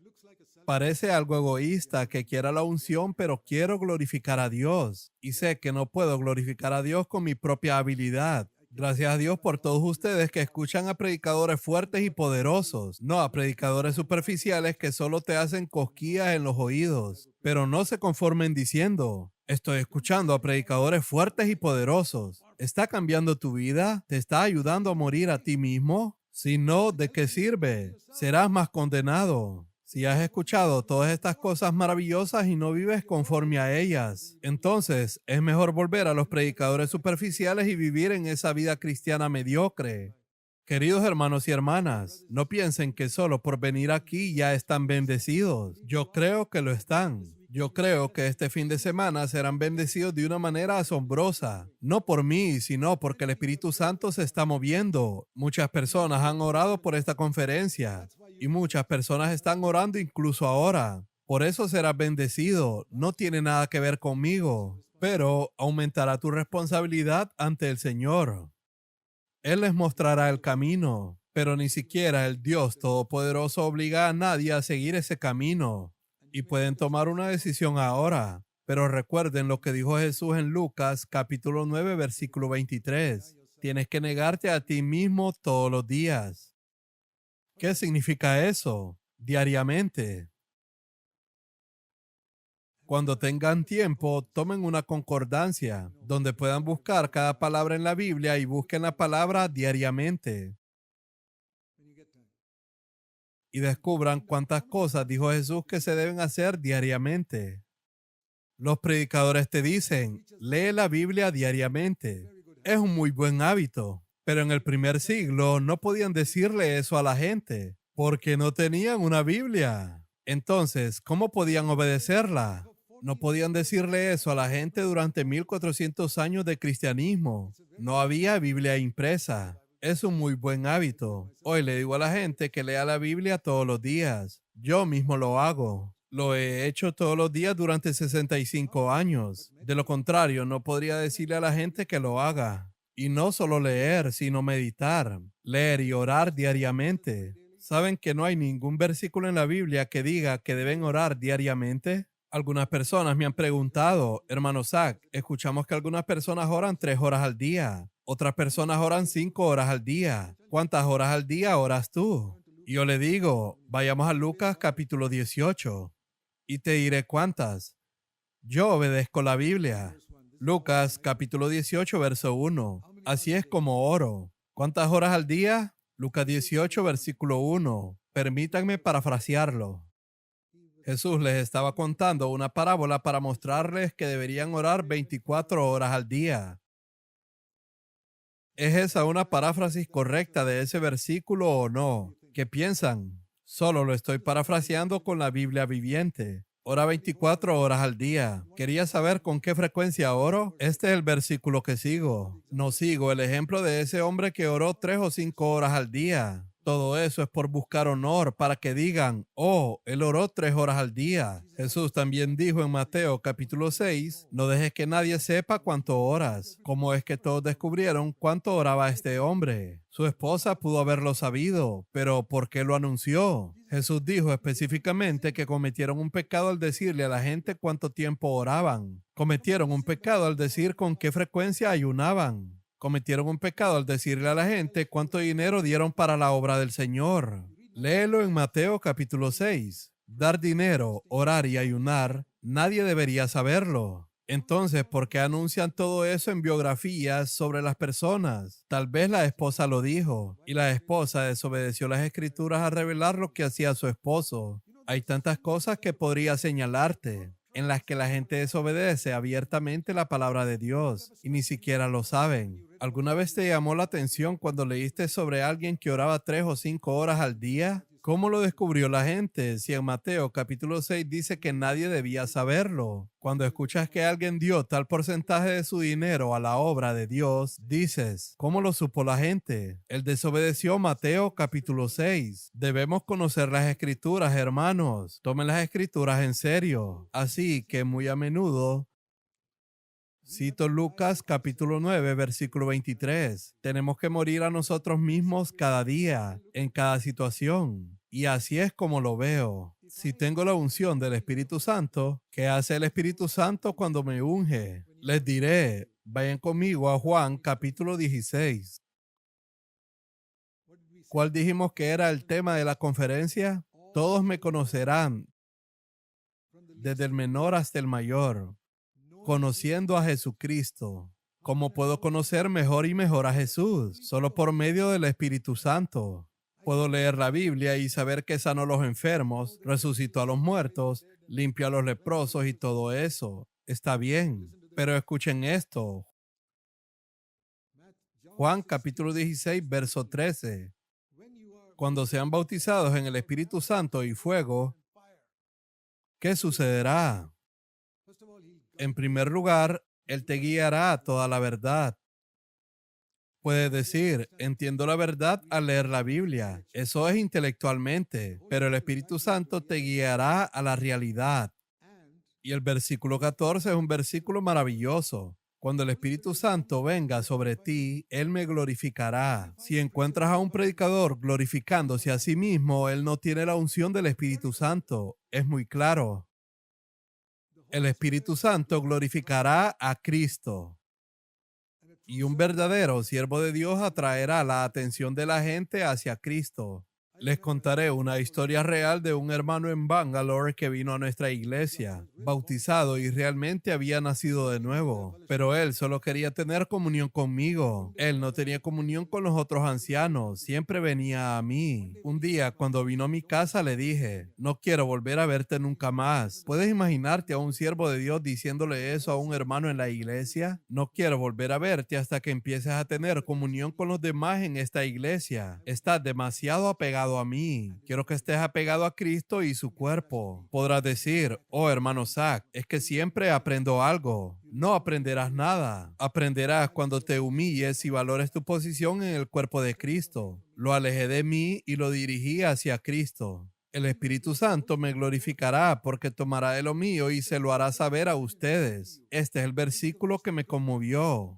Parece algo egoísta que quiera la unción, pero quiero glorificar a Dios. Y sé que no puedo glorificar a Dios con mi propia habilidad. Gracias a Dios por todos ustedes que escuchan a predicadores fuertes y poderosos, no a predicadores superficiales que solo te hacen cosquillas en los oídos. Pero no se conformen diciendo, estoy escuchando a predicadores fuertes y poderosos. ¿Está cambiando tu vida? ¿Te está ayudando a morir a ti mismo? Si no, ¿de qué sirve? Serás más condenado. Si has escuchado todas estas cosas maravillosas y no vives conforme a ellas, entonces es mejor volver a los predicadores superficiales y vivir en esa vida cristiana mediocre. Queridos hermanos y hermanas, no piensen que solo por venir aquí ya están bendecidos. Yo creo que lo están. Yo creo que este fin de semana serán bendecidos de una manera asombrosa. No por mí, sino porque el Espíritu Santo se está moviendo. Muchas personas han orado por esta conferencia y muchas personas están orando incluso ahora. Por eso serás bendecido. No tiene nada que ver conmigo, pero aumentará tu responsabilidad ante el Señor. Él les mostrará el camino, pero ni siquiera el Dios Todopoderoso obliga a nadie a seguir ese camino. Y pueden tomar una decisión ahora. Pero recuerden lo que dijo Jesús en Lucas capítulo 9, versículo 23. Tienes que negarte a ti mismo todos los días. ¿Qué significa eso? Diariamente. Cuando tengan tiempo, tomen una concordancia donde puedan buscar cada palabra en la Biblia y busquen la palabra diariamente. Y descubran cuántas cosas dijo Jesús que se deben hacer diariamente. Los predicadores te dicen, lee la Biblia diariamente. Es un muy buen hábito, pero en el primer siglo no podían decirle eso a la gente porque no tenían una Biblia. Entonces, ¿cómo podían obedecerla? No podían decirle eso a la gente durante 1400 años de cristianismo. No había Biblia impresa. Es un muy buen hábito. Hoy le digo a la gente que lea la Biblia todos los días. Yo mismo lo hago. Lo he hecho todos los días durante 65 años. De lo contrario, no podría decirle a la gente que lo haga. Y no solo leer, sino meditar, leer y orar diariamente. ¿Saben que no hay ningún versículo en la Biblia que diga que deben orar diariamente? Algunas personas me han preguntado, hermano Zach, escuchamos que algunas personas oran 3 horas al día, otras personas oran 5 horas al día. ¿Cuántas horas al día oras tú? Y yo le digo, vayamos a Lucas capítulo 18 y te diré cuántas. Yo obedezco la Biblia. Lucas capítulo 18 verso 1. Así es como oro. ¿Cuántas horas al día? Lucas 18 versículo 1. Permítanme parafrasearlo. Jesús les estaba contando una parábola para mostrarles que deberían orar 24 horas al día. ¿Es esa una paráfrasis correcta de ese versículo o no? ¿Qué piensan? Solo lo estoy parafraseando con la Biblia viviente. Ora 24 horas al día. ¿Quería saber con qué frecuencia oro? Este es el versículo que sigo. No sigo el ejemplo de ese hombre que oró 3 o 5 horas al día. Todo eso es por buscar honor para que digan, oh, él oró 3 horas al día. Jesús también dijo en Mateo capítulo 6, no dejes que nadie sepa cuánto oras. ¿Cómo es que todos descubrieron cuánto oraba este hombre? Su esposa pudo haberlo sabido, pero ¿por qué lo anunció? Jesús dijo específicamente que cometieron un pecado al decirle a la gente cuánto tiempo oraban. Cometieron un pecado al decir con qué frecuencia ayunaban. Cometieron un pecado al decirle a la gente cuánto dinero dieron para la obra del Señor. Léelo en Mateo capítulo 6. Dar dinero, orar y ayunar, nadie debería saberlo. Entonces, ¿por qué anuncian todo eso en biografías sobre las personas? Tal vez la esposa lo dijo, y la esposa desobedeció las escrituras al revelar lo que hacía su esposo. Hay tantas cosas que podría señalarte, en las que la gente desobedece abiertamente la palabra de Dios, y ni siquiera lo saben. ¿Alguna vez te llamó la atención cuando leíste sobre alguien que oraba 3 o 5 horas al día? ¿Cómo lo descubrió la gente? Si en Mateo capítulo 6 dice que nadie debía saberlo. Cuando escuchas que alguien dio tal porcentaje de su dinero a la obra de Dios, dices, ¿cómo lo supo la gente? Él desobedeció Mateo capítulo 6. Debemos conocer las escrituras, hermanos. Tomen las escrituras en serio. Así que muy a menudo cito Lucas capítulo 9, versículo 23. Tenemos que morir a nosotros mismos cada día, en cada situación. Y así es como lo veo. Si tengo la unción del Espíritu Santo, ¿qué hace el Espíritu Santo cuando me unge? Les diré, vayan conmigo a Juan capítulo 16. ¿Cuál dijimos que era el tema de la conferencia? Todos me conocerán, desde el menor hasta el mayor. Conociendo a Jesucristo. ¿Cómo puedo conocer mejor y mejor a Jesús? Solo por medio del Espíritu Santo. Puedo leer la Biblia y saber que sanó a los enfermos, resucitó a los muertos, limpió a los leprosos y todo eso. Está bien, pero escuchen esto. Juan capítulo 16, verso 13. Cuando sean bautizados en el Espíritu Santo y fuego, ¿qué sucederá? En primer lugar, Él te guiará a toda la verdad. Puedes decir, entiendo la verdad al leer la Biblia. Eso es intelectualmente, pero el Espíritu Santo te guiará a la realidad. Y el versículo 14 es un versículo maravilloso. Cuando el Espíritu Santo venga sobre ti, Él me glorificará. Si encuentras a un predicador glorificándose a sí mismo, él no tiene la unción del Espíritu Santo. Es muy claro. El Espíritu Santo glorificará a Cristo. Y un verdadero siervo de Dios atraerá la atención de la gente hacia Cristo. Les contaré una historia real de un hermano en Bangalore que vino a nuestra iglesia, bautizado y realmente había nacido de nuevo, pero él solo quería tener comunión conmigo. Él no tenía comunión con los otros ancianos, siempre venía a mí. Un día, cuando vino a mi casa, le dije, no quiero volver a verte nunca más. ¿Puedes imaginarte a un siervo de Dios diciéndole eso a un hermano en la iglesia? No quiero volver a verte hasta que empieces a tener comunión con los demás en esta iglesia. Estás demasiado apegado apegado a mí. Quiero que estés apegado a Cristo y su cuerpo. Podrás decir, oh hermano Zach, es que siempre aprendo algo. No aprenderás nada. Aprenderás cuando te humilles y valores tu posición en el cuerpo de Cristo. Lo alejé de mí y lo dirigí hacia Cristo. El Espíritu Santo me glorificará porque tomará de lo mío y se lo hará saber a ustedes. Este es el versículo que me conmovió.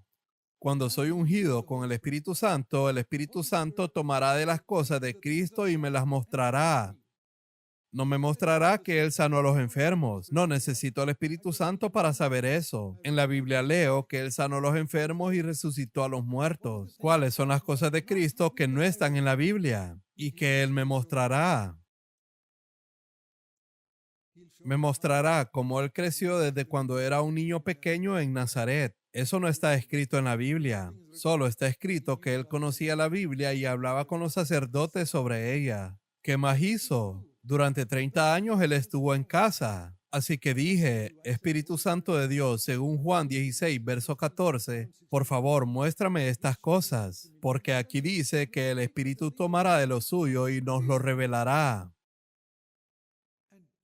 Cuando soy ungido con el Espíritu Santo tomará de las cosas de Cristo y me las mostrará. No me mostrará que Él sanó a los enfermos. No necesito al Espíritu Santo para saber eso. En la Biblia leo que Él sanó a los enfermos y resucitó a los muertos. ¿Cuáles son las cosas de Cristo que no están en la Biblia? Y que Él me mostrará. Me mostrará cómo Él creció desde cuando era un niño pequeño en Nazaret. Eso no está escrito en la Biblia. Solo está escrito que Él conocía la Biblia y hablaba con los sacerdotes sobre ella. ¿Qué más hizo? Durante 30 años Él estuvo en casa. Así que dije, Espíritu Santo de Dios, según Juan 16, verso 14, por favor, muéstrame estas cosas, porque aquí dice que el Espíritu tomará de lo suyo y nos lo revelará.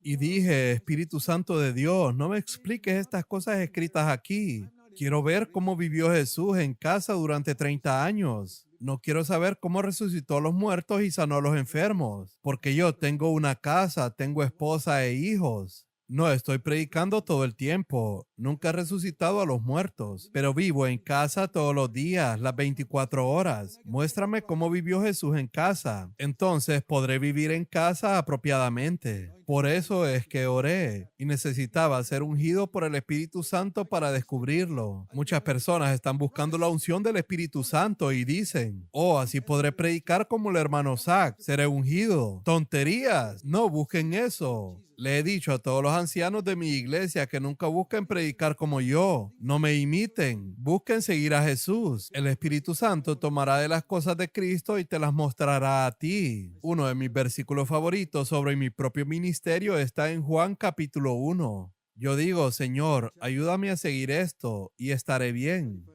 Y dije, Espíritu Santo de Dios, no me expliques estas cosas escritas aquí. Quiero ver cómo vivió Jesús en casa durante 30 años. No quiero saber cómo resucitó a los muertos y sanó a los enfermos, porque yo tengo una casa, tengo esposa e hijos. No estoy predicando todo el tiempo. Nunca he resucitado a los muertos, pero vivo en casa todos los días, las 24 horas. Muéstrame cómo vivió Jesús en casa. Entonces podré vivir en casa apropiadamente. Por eso es que oré y necesitaba ser ungido por el Espíritu Santo para descubrirlo. Muchas personas están buscando la unción del Espíritu Santo y dicen, oh, así podré predicar como el hermano Zach, seré ungido. Tonterías, no busquen eso. Le he dicho a todos los ancianos de mi iglesia que nunca busquen predicar como yo. No me imiten. Busquen seguir a Jesús. El Espíritu Santo tomará de las cosas de Cristo y te las mostrará a ti. Uno de mis versículos favoritos sobre mi propio ministerio está en Juan capítulo 1. Yo digo, Señor, ayúdame a seguir esto y estaré bien.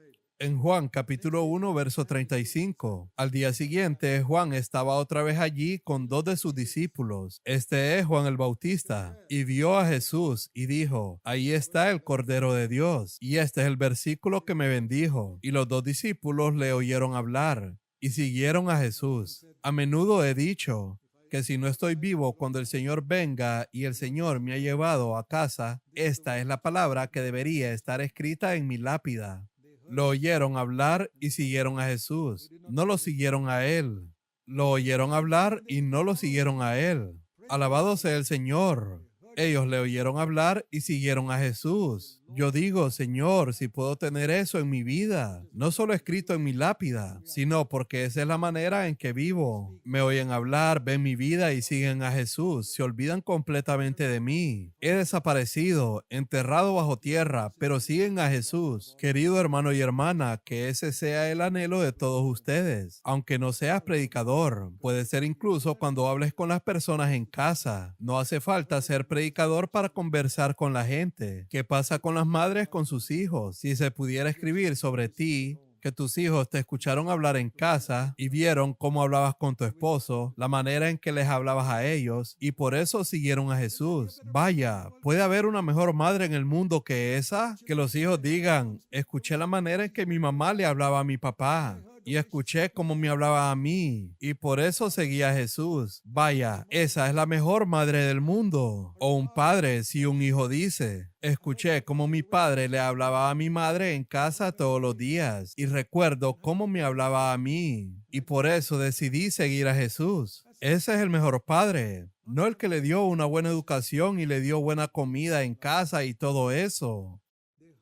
En Juan capítulo 1, verso 35. Al día siguiente, Juan estaba otra vez allí con 2 de sus discípulos. Este es Juan el Bautista. Y vio a Jesús y dijo, ahí está el Cordero de Dios. Y este es el versículo que me bendijo. Y los 2 discípulos le oyeron hablar y siguieron a Jesús. A menudo he dicho que si no estoy vivo cuando el Señor venga y el Señor me ha llevado a casa, esta es la palabra que debería estar escrita en mi lápida. Lo oyeron hablar y siguieron a Jesús. No lo siguieron a Él. Lo oyeron hablar y no lo siguieron a Él. Alabado sea el Señor. Ellos le oyeron hablar y siguieron a Jesús. Yo digo, Señor, si puedo tener eso en mi vida, no solo escrito en mi lápida, sino porque esa es la manera en que vivo. Me oyen hablar, ven mi vida y siguen a Jesús. Se olvidan completamente de mí. He desaparecido, enterrado bajo tierra, pero siguen a Jesús. Querido hermano y hermana, que ese sea el anhelo de todos ustedes. Aunque no seas predicador, puede ser incluso cuando hables con las personas en casa. No hace falta ser predicador para conversar con la gente. ¿Qué pasa con las madres con sus hijos? Si se pudiera escribir sobre ti, que tus hijos te escucharon hablar en casa y vieron cómo hablabas con tu esposo, la manera en que les hablabas a ellos, y por eso siguieron a Jesús. Vaya, ¿puede haber una mejor madre en el mundo que esa? Que los hijos digan, escuché la manera en que mi mamá le hablaba a mi papá. Y escuché cómo me hablaba a mí, y por eso seguía a Jesús. Vaya, esa es la mejor madre del mundo. O un padre, si un hijo dice, escuché cómo mi padre le hablaba a mi madre en casa todos los días, y recuerdo cómo me hablaba a mí, y por eso decidí seguir a Jesús. Ese es el mejor padre, no el que le dio una buena educación y le dio buena comida en casa y todo eso.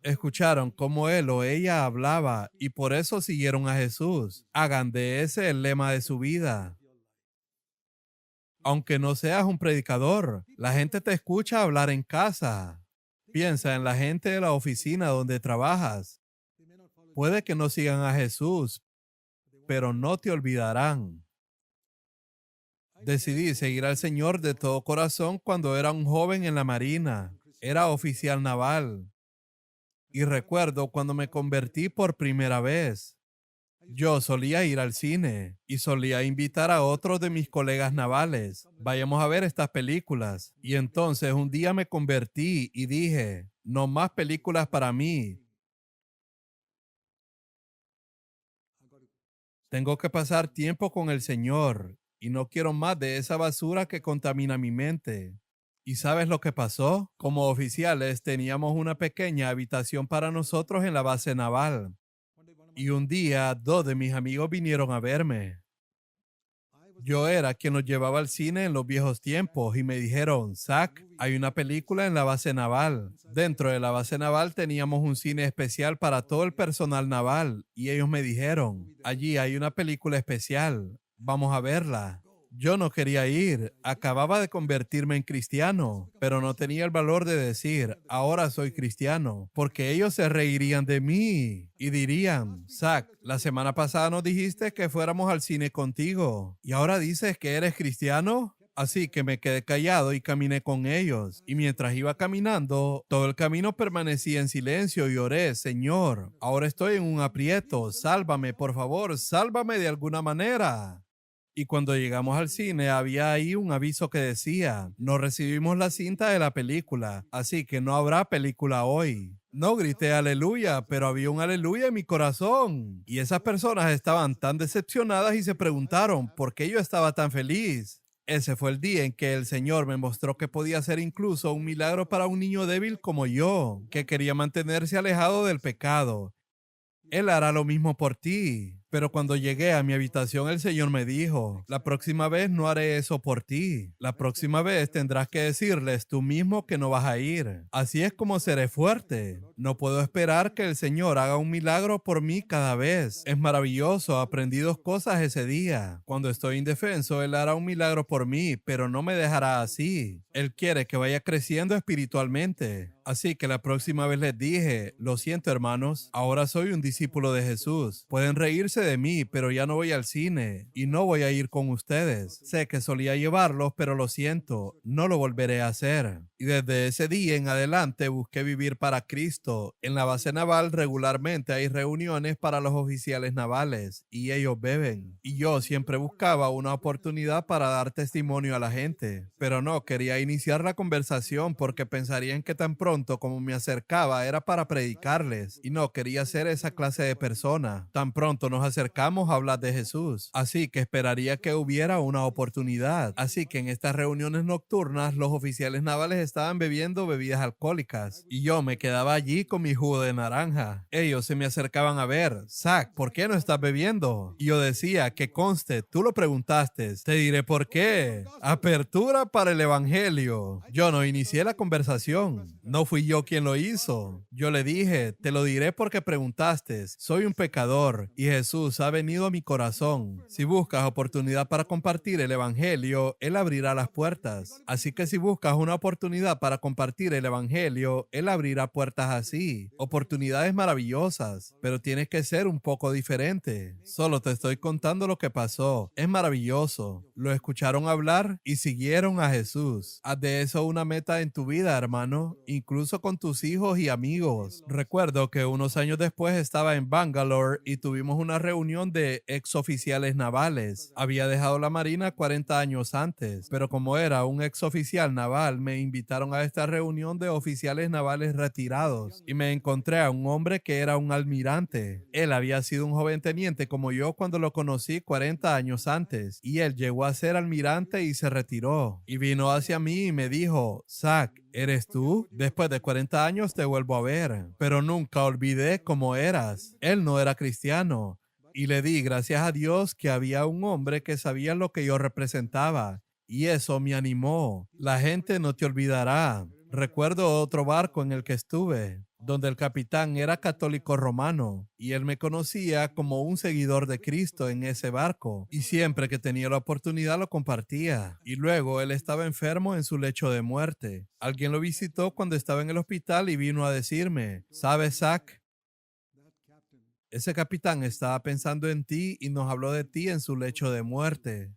Escucharon cómo él o ella hablaba y por eso siguieron a Jesús. Hagan de ese el lema de su vida. Aunque no seas un predicador, la gente te escucha hablar en casa. Piensa en la gente de la oficina donde trabajas. Puede que no sigan a Jesús, pero no te olvidarán. Decidí seguir al Señor de todo corazón cuando era un joven en la Marina. Era oficial naval. Y recuerdo cuando me convertí por primera vez. Yo solía ir al cine y solía invitar a otros de mis colegas navales. Vayamos a ver estas películas. Y entonces un día me convertí y dije, no más películas para mí. Tengo que pasar tiempo con el Señor y no quiero más de esa basura que contamina mi mente. ¿Y sabes lo que pasó? Como oficiales teníamos una pequeña habitación para nosotros en la base naval. Y un día dos de mis amigos vinieron a verme. Yo era quien nos llevaba al cine en los viejos tiempos y me dijeron, Zach, hay una película en la base naval. Dentro de la base naval teníamos un cine especial para todo el personal naval y ellos me dijeron, allí hay una película especial, vamos a verla. Yo no quería ir, acababa de convertirme en cristiano, pero no tenía el valor de decir, ahora soy cristiano, porque ellos se reirían de mí y dirían, Zach, la semana pasada nos dijiste que fuéramos al cine contigo y ahora dices que eres cristiano. Así que me quedé callado y caminé con ellos. Y mientras iba caminando, todo el camino permanecí en silencio y oré, Señor, ahora estoy en un aprieto, sálvame, por favor, sálvame de alguna manera. Y cuando llegamos al cine había ahí un aviso que decía, no recibimos la cinta de la película, así que no habrá película hoy. No grité aleluya, pero había un aleluya en mi corazón. Y esas personas estaban tan decepcionadas y se preguntaron por qué yo estaba tan feliz. Ese fue el día en que el Señor me mostró que podía ser incluso un milagro para un niño débil como yo, que quería mantenerse alejado del pecado. Él hará lo mismo por ti. Pero cuando llegué a mi habitación, el Señor me dijo, la próxima vez no haré eso por ti. La próxima vez tendrás que decirles tú mismo que no vas a ir. Así es como seré fuerte. No puedo esperar que el Señor haga un milagro por mí cada vez. Es maravilloso, aprendí dos cosas ese día. Cuando estoy indefenso, Él hará un milagro por mí, pero no me dejará así. Él quiere que vaya creciendo espiritualmente. Así que la próxima vez les dije, lo siento hermanos, ahora soy un discípulo de Jesús. Pueden reírse de mí, pero ya no voy al cine y no voy a ir con ustedes. Sé que solía llevarlos, pero lo siento, no lo volveré a hacer. Y desde ese día en adelante busqué vivir para Cristo. En la base naval regularmente hay reuniones para los oficiales navales y ellos beben. Y yo siempre buscaba una oportunidad para dar testimonio a la gente, pero no quería iniciar la conversación porque pensarían que tan pronto como me acercaba era para predicarles y no quería ser esa clase de persona. Tan pronto nos acercamos a hablar de Jesús, así que esperaría que hubiera una oportunidad. Así que en estas reuniones nocturnas los oficiales navales estaban bebiendo bebidas alcohólicas y yo me quedaba allí con mi jugo de naranja. Ellos se me acercaban a ver, Zach, ¿por qué no estás bebiendo? Y yo decía, que conste, tú lo preguntaste, te diré por qué. Apertura para el evangelio. Yo no inicié la conversación, no fui yo quien lo hizo. Yo le dije, te lo diré porque preguntaste, soy un pecador y Jesús ha venido a mi corazón. Si buscas oportunidad para compartir el evangelio, Él abrirá las puertas. Así que si buscas una oportunidad para compartir el evangelio, Él abrirá puertas así. Oportunidades maravillosas, pero tienes que ser un poco diferente. Solo te estoy contando lo que pasó. Es maravilloso. Lo escucharon hablar y siguieron a Jesús. Haz de eso una meta en tu vida, hermano, incluso con tus hijos y amigos. Recuerdo que unos años después estaba en Bangalore y tuvimos una reunión de exoficiales navales. Había dejado la Marina 40 años antes, pero como era un exoficial naval, me invitaron a esta reunión de oficiales navales retirados y me encontré a un hombre que era un almirante. Él había sido un joven teniente como yo cuando lo conocí 40 años antes y él llegó a ser almirante y se retiró. Y vino hacia mí y me dijo, Zach, ¿eres tú? Después de 40 años te vuelvo a ver, pero nunca olvidé cómo eras. Él no era cristiano. Y le di gracias a Dios que había un hombre que sabía lo que yo representaba. Y eso me animó. La gente no te olvidará. Recuerdo otro barco en el que estuve, donde el capitán era católico romano y él me conocía como un seguidor de Cristo en ese barco y siempre que tenía la oportunidad lo compartía. Y luego él estaba enfermo en su lecho de muerte. Alguien lo visitó cuando estaba en el hospital y vino a decirme, ¿sabes, Zach? Ese capitán estaba pensando en ti y nos habló de ti en su lecho de muerte.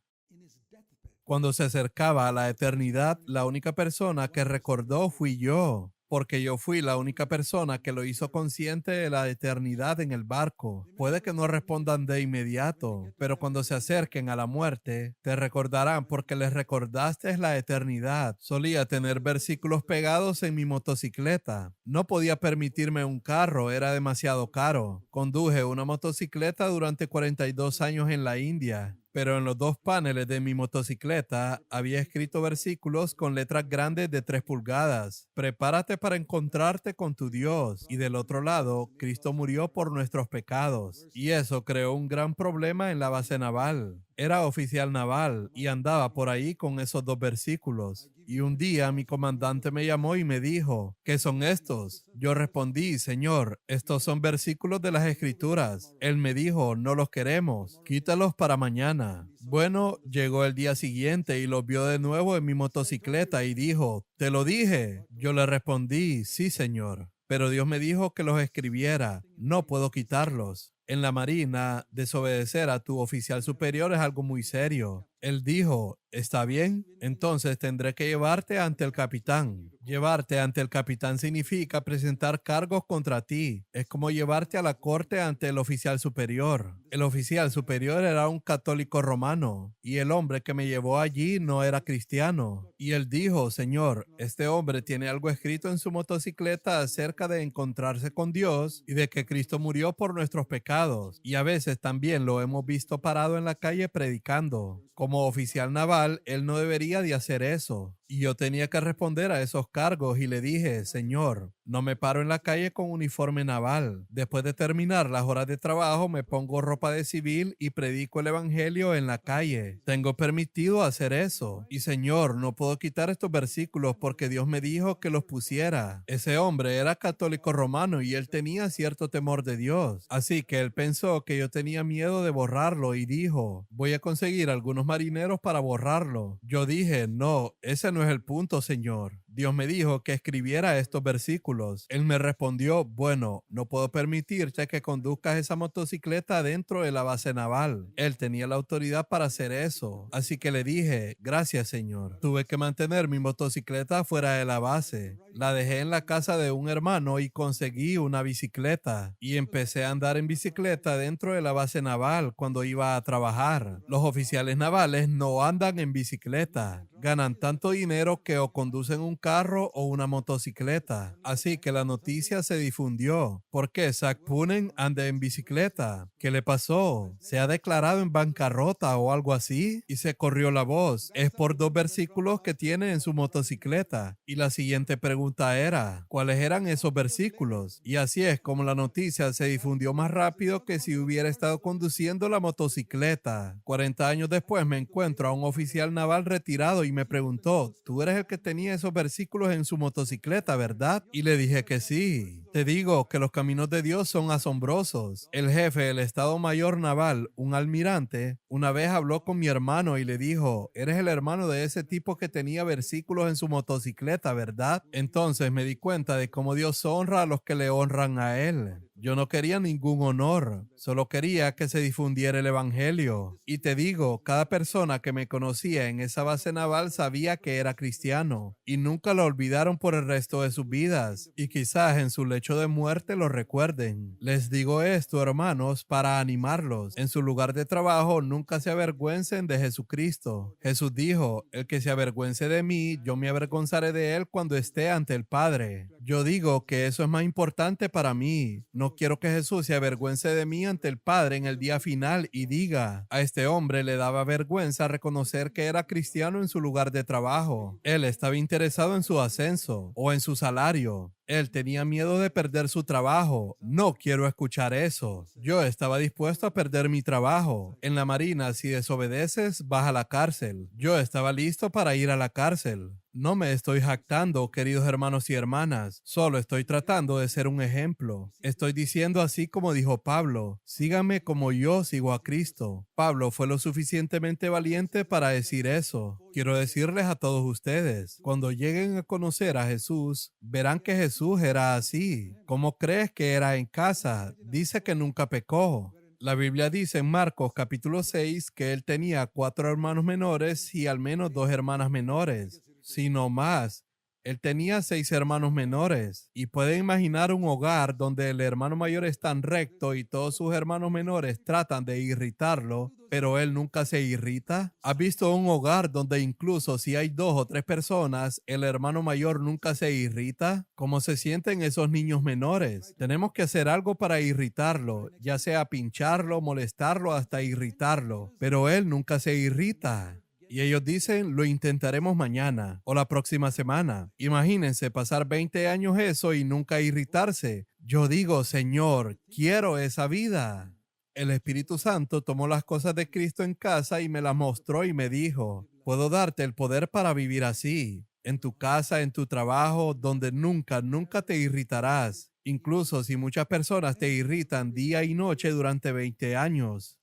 Cuando se acercaba a la eternidad, la única persona que recordó fui yo, porque yo fui la única persona que lo hizo consciente de la eternidad en el barco. Puede que no respondan de inmediato, pero cuando se acerquen a la muerte, te recordarán porque les recordaste la eternidad. Solía tener versículos pegados en mi motocicleta. No podía permitirme un carro, era demasiado caro. Conduje una motocicleta durante 42 años en la India, pero en los dos paneles de mi motocicleta había escrito versículos con letras grandes de 3 pulgadas. Prepárate para encontrarte con tu Dios. Y del otro lado, Cristo murió por nuestros pecados. Y eso creó un gran problema en la base naval. Era oficial naval y andaba por ahí con esos dos versículos. Y un día mi comandante me llamó y me dijo, ¿qué son estos? Yo respondí, Señor, estos son versículos de las Escrituras. Él me dijo, no los queremos, quítalos para mañana. Bueno, llegó el día siguiente y los vio de nuevo en mi motocicleta y dijo, ¿te lo dije? Yo le respondí, sí, Señor. Pero Dios me dijo que los escribiera, no puedo quitarlos. En la Marina, desobedecer a tu oficial superior es algo muy serio. Él dijo, ¿está bien? Entonces tendré que llevarte ante el capitán. Llevarte ante el capitán significa presentar cargos contra ti. Es como llevarte a la corte ante el oficial superior. El oficial superior era un católico romano y el hombre que me llevó allí no era cristiano. Y él dijo, Señor, este hombre tiene algo escrito en su motocicleta acerca de encontrarse con Dios y de que Cristo murió por nuestros pecados. Y a veces también lo hemos visto parado en la calle predicando. Como oficial naval, él no debería de hacer eso. Y yo tenía que responder a esos cargos y le dije, Señor, no me paro en la calle con uniforme naval. Después de terminar las horas de trabajo, me pongo ropa de civil y predico el evangelio en la calle. Tengo permitido hacer eso. Y Señor, no puedo quitar estos versículos porque Dios me dijo que los pusiera. Ese hombre era católico romano y él tenía cierto temor de Dios. Así que él pensó que yo tenía miedo de borrarlo y dijo, voy a conseguir algunos marineros para borrarlo. Yo dije, no, ese no es el punto, Señor. Dios me dijo que escribiera estos versículos. Él me respondió, bueno, no puedo permitirte que conduzcas esa motocicleta dentro de la base naval. Él tenía la autoridad para hacer eso. Así que le dije, gracias, Señor. Tuve que mantener mi motocicleta fuera de la base. La dejé en la casa de un hermano y conseguí una bicicleta. Y empecé a andar en bicicleta dentro de la base naval cuando iba a trabajar. Los oficiales navales no andan en bicicleta. Ganan tanto dinero que o conducen un carro o una motocicleta. Así que la noticia se difundió. ¿Por qué Zac Poonen anda en bicicleta? ¿Qué le pasó? ¿Se ha declarado en bancarrota o algo así? Y se corrió la voz. Es por dos versículos que tiene en su motocicleta. Y la siguiente pregunta era, ¿cuáles eran esos versículos? Y así es como la noticia se difundió más rápido que si hubiera estado conduciendo la motocicleta. 40 años después me encuentro a un oficial naval retirado y me preguntó, ¿tú eres el que tenía esos versículos en su motocicleta, verdad? Y le dije que sí. Te digo que los caminos de Dios son asombrosos. El jefe del Estado Mayor Naval, un almirante, una vez habló con mi hermano y le dijo, eres el hermano de ese tipo que tenía versículos en su motocicleta, ¿verdad? Entonces me di cuenta de cómo Dios honra a los que le honran a él. Yo no quería ningún honor, solo quería que se difundiera el evangelio. Y te digo, cada persona que me conocía en esa base naval sabía que era cristiano y nunca lo olvidaron por el resto de sus vidas y quizás en su lecho de muerte lo recuerden. Les digo esto, hermanos, para animarlos. En su lugar de trabajo nunca se avergüencen de Jesucristo. Jesús dijo, el que se avergüence de mí, yo me avergonzaré de él cuando esté ante el Padre. Yo digo que eso es más importante para mí. No quiero que Jesús se avergüence de mí ante el Padre en el día final y diga, a este hombre le daba vergüenza reconocer que era cristiano en su lugar de trabajo. Él estaba interesado en su ascenso o en su salario. Él tenía miedo de perder su trabajo. No quiero escuchar eso. Yo estaba dispuesto a perder mi trabajo. En la Marina, si desobedeces, vas a la cárcel. Yo estaba listo para ir a la cárcel. No me estoy jactando, queridos hermanos y hermanas. Solo estoy tratando de ser un ejemplo. Estoy diciendo así como dijo Pablo, síganme como yo sigo a Cristo. Pablo fue lo suficientemente valiente para decir eso. Quiero decirles a todos ustedes, cuando lleguen a conocer a Jesús, verán que Jesús era así. ¿Cómo crees que era en casa? Dice que nunca pecó. La Biblia dice en Marcos capítulo 6 que él tenía 4 hermanos menores y al menos 2 hermanas menores, sino más. Él tenía 6 hermanos menores y puede imaginar un hogar donde el hermano mayor es tan recto y todos sus hermanos menores tratan de irritarlo, pero él nunca se irrita. ¿Has visto un hogar donde incluso si hay 2 o 3 personas, el hermano mayor nunca se irrita? ¿Cómo se sienten esos niños menores? Tenemos que hacer algo para irritarlo, ya sea pincharlo, molestarlo, hasta irritarlo, pero él nunca se irrita. Y ellos dicen, lo intentaremos mañana o la próxima semana. Imagínense pasar 20 años eso y nunca irritarse. Yo digo, Señor, quiero esa vida. El Espíritu Santo tomó las cosas de Cristo en casa y me las mostró y me dijo, puedo darte el poder para vivir así, en tu casa, en tu trabajo, donde nunca, nunca te irritarás. Incluso si muchas personas te irritan día y noche durante 20 años.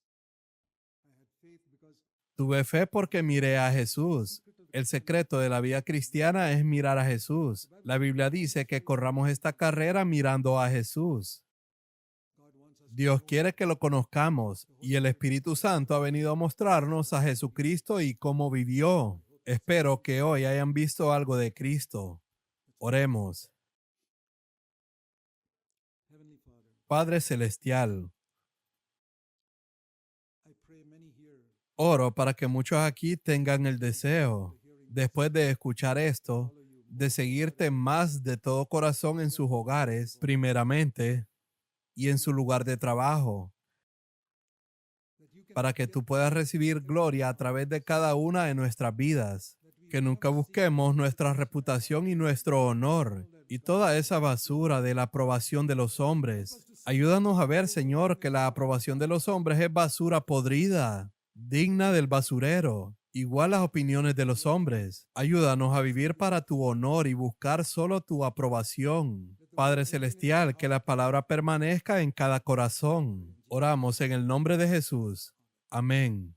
Tuve fe porque miré a Jesús. El secreto de la vida cristiana es mirar a Jesús. La Biblia dice que corramos esta carrera mirando a Jesús. Dios quiere que lo conozcamos y el Espíritu Santo ha venido a mostrarnos a Jesucristo y cómo vivió. Espero que hoy hayan visto algo de Cristo. Oremos. Padre Celestial, oro para que muchos aquí tengan el deseo, después de escuchar esto, de seguirte más de todo corazón en sus hogares, primeramente, y en su lugar de trabajo, para que tú puedas recibir gloria a través de cada una de nuestras vidas, que nunca busquemos nuestra reputación y nuestro honor y toda esa basura de la aprobación de los hombres. Ayúdanos a ver, Señor, que la aprobación de los hombres es basura podrida, digna del basurero, igual las opiniones de los hombres. Ayúdanos a vivir para tu honor y buscar solo tu aprobación. Padre Celestial, que la palabra permanezca en cada corazón. Oramos en el nombre de Jesús. Amén.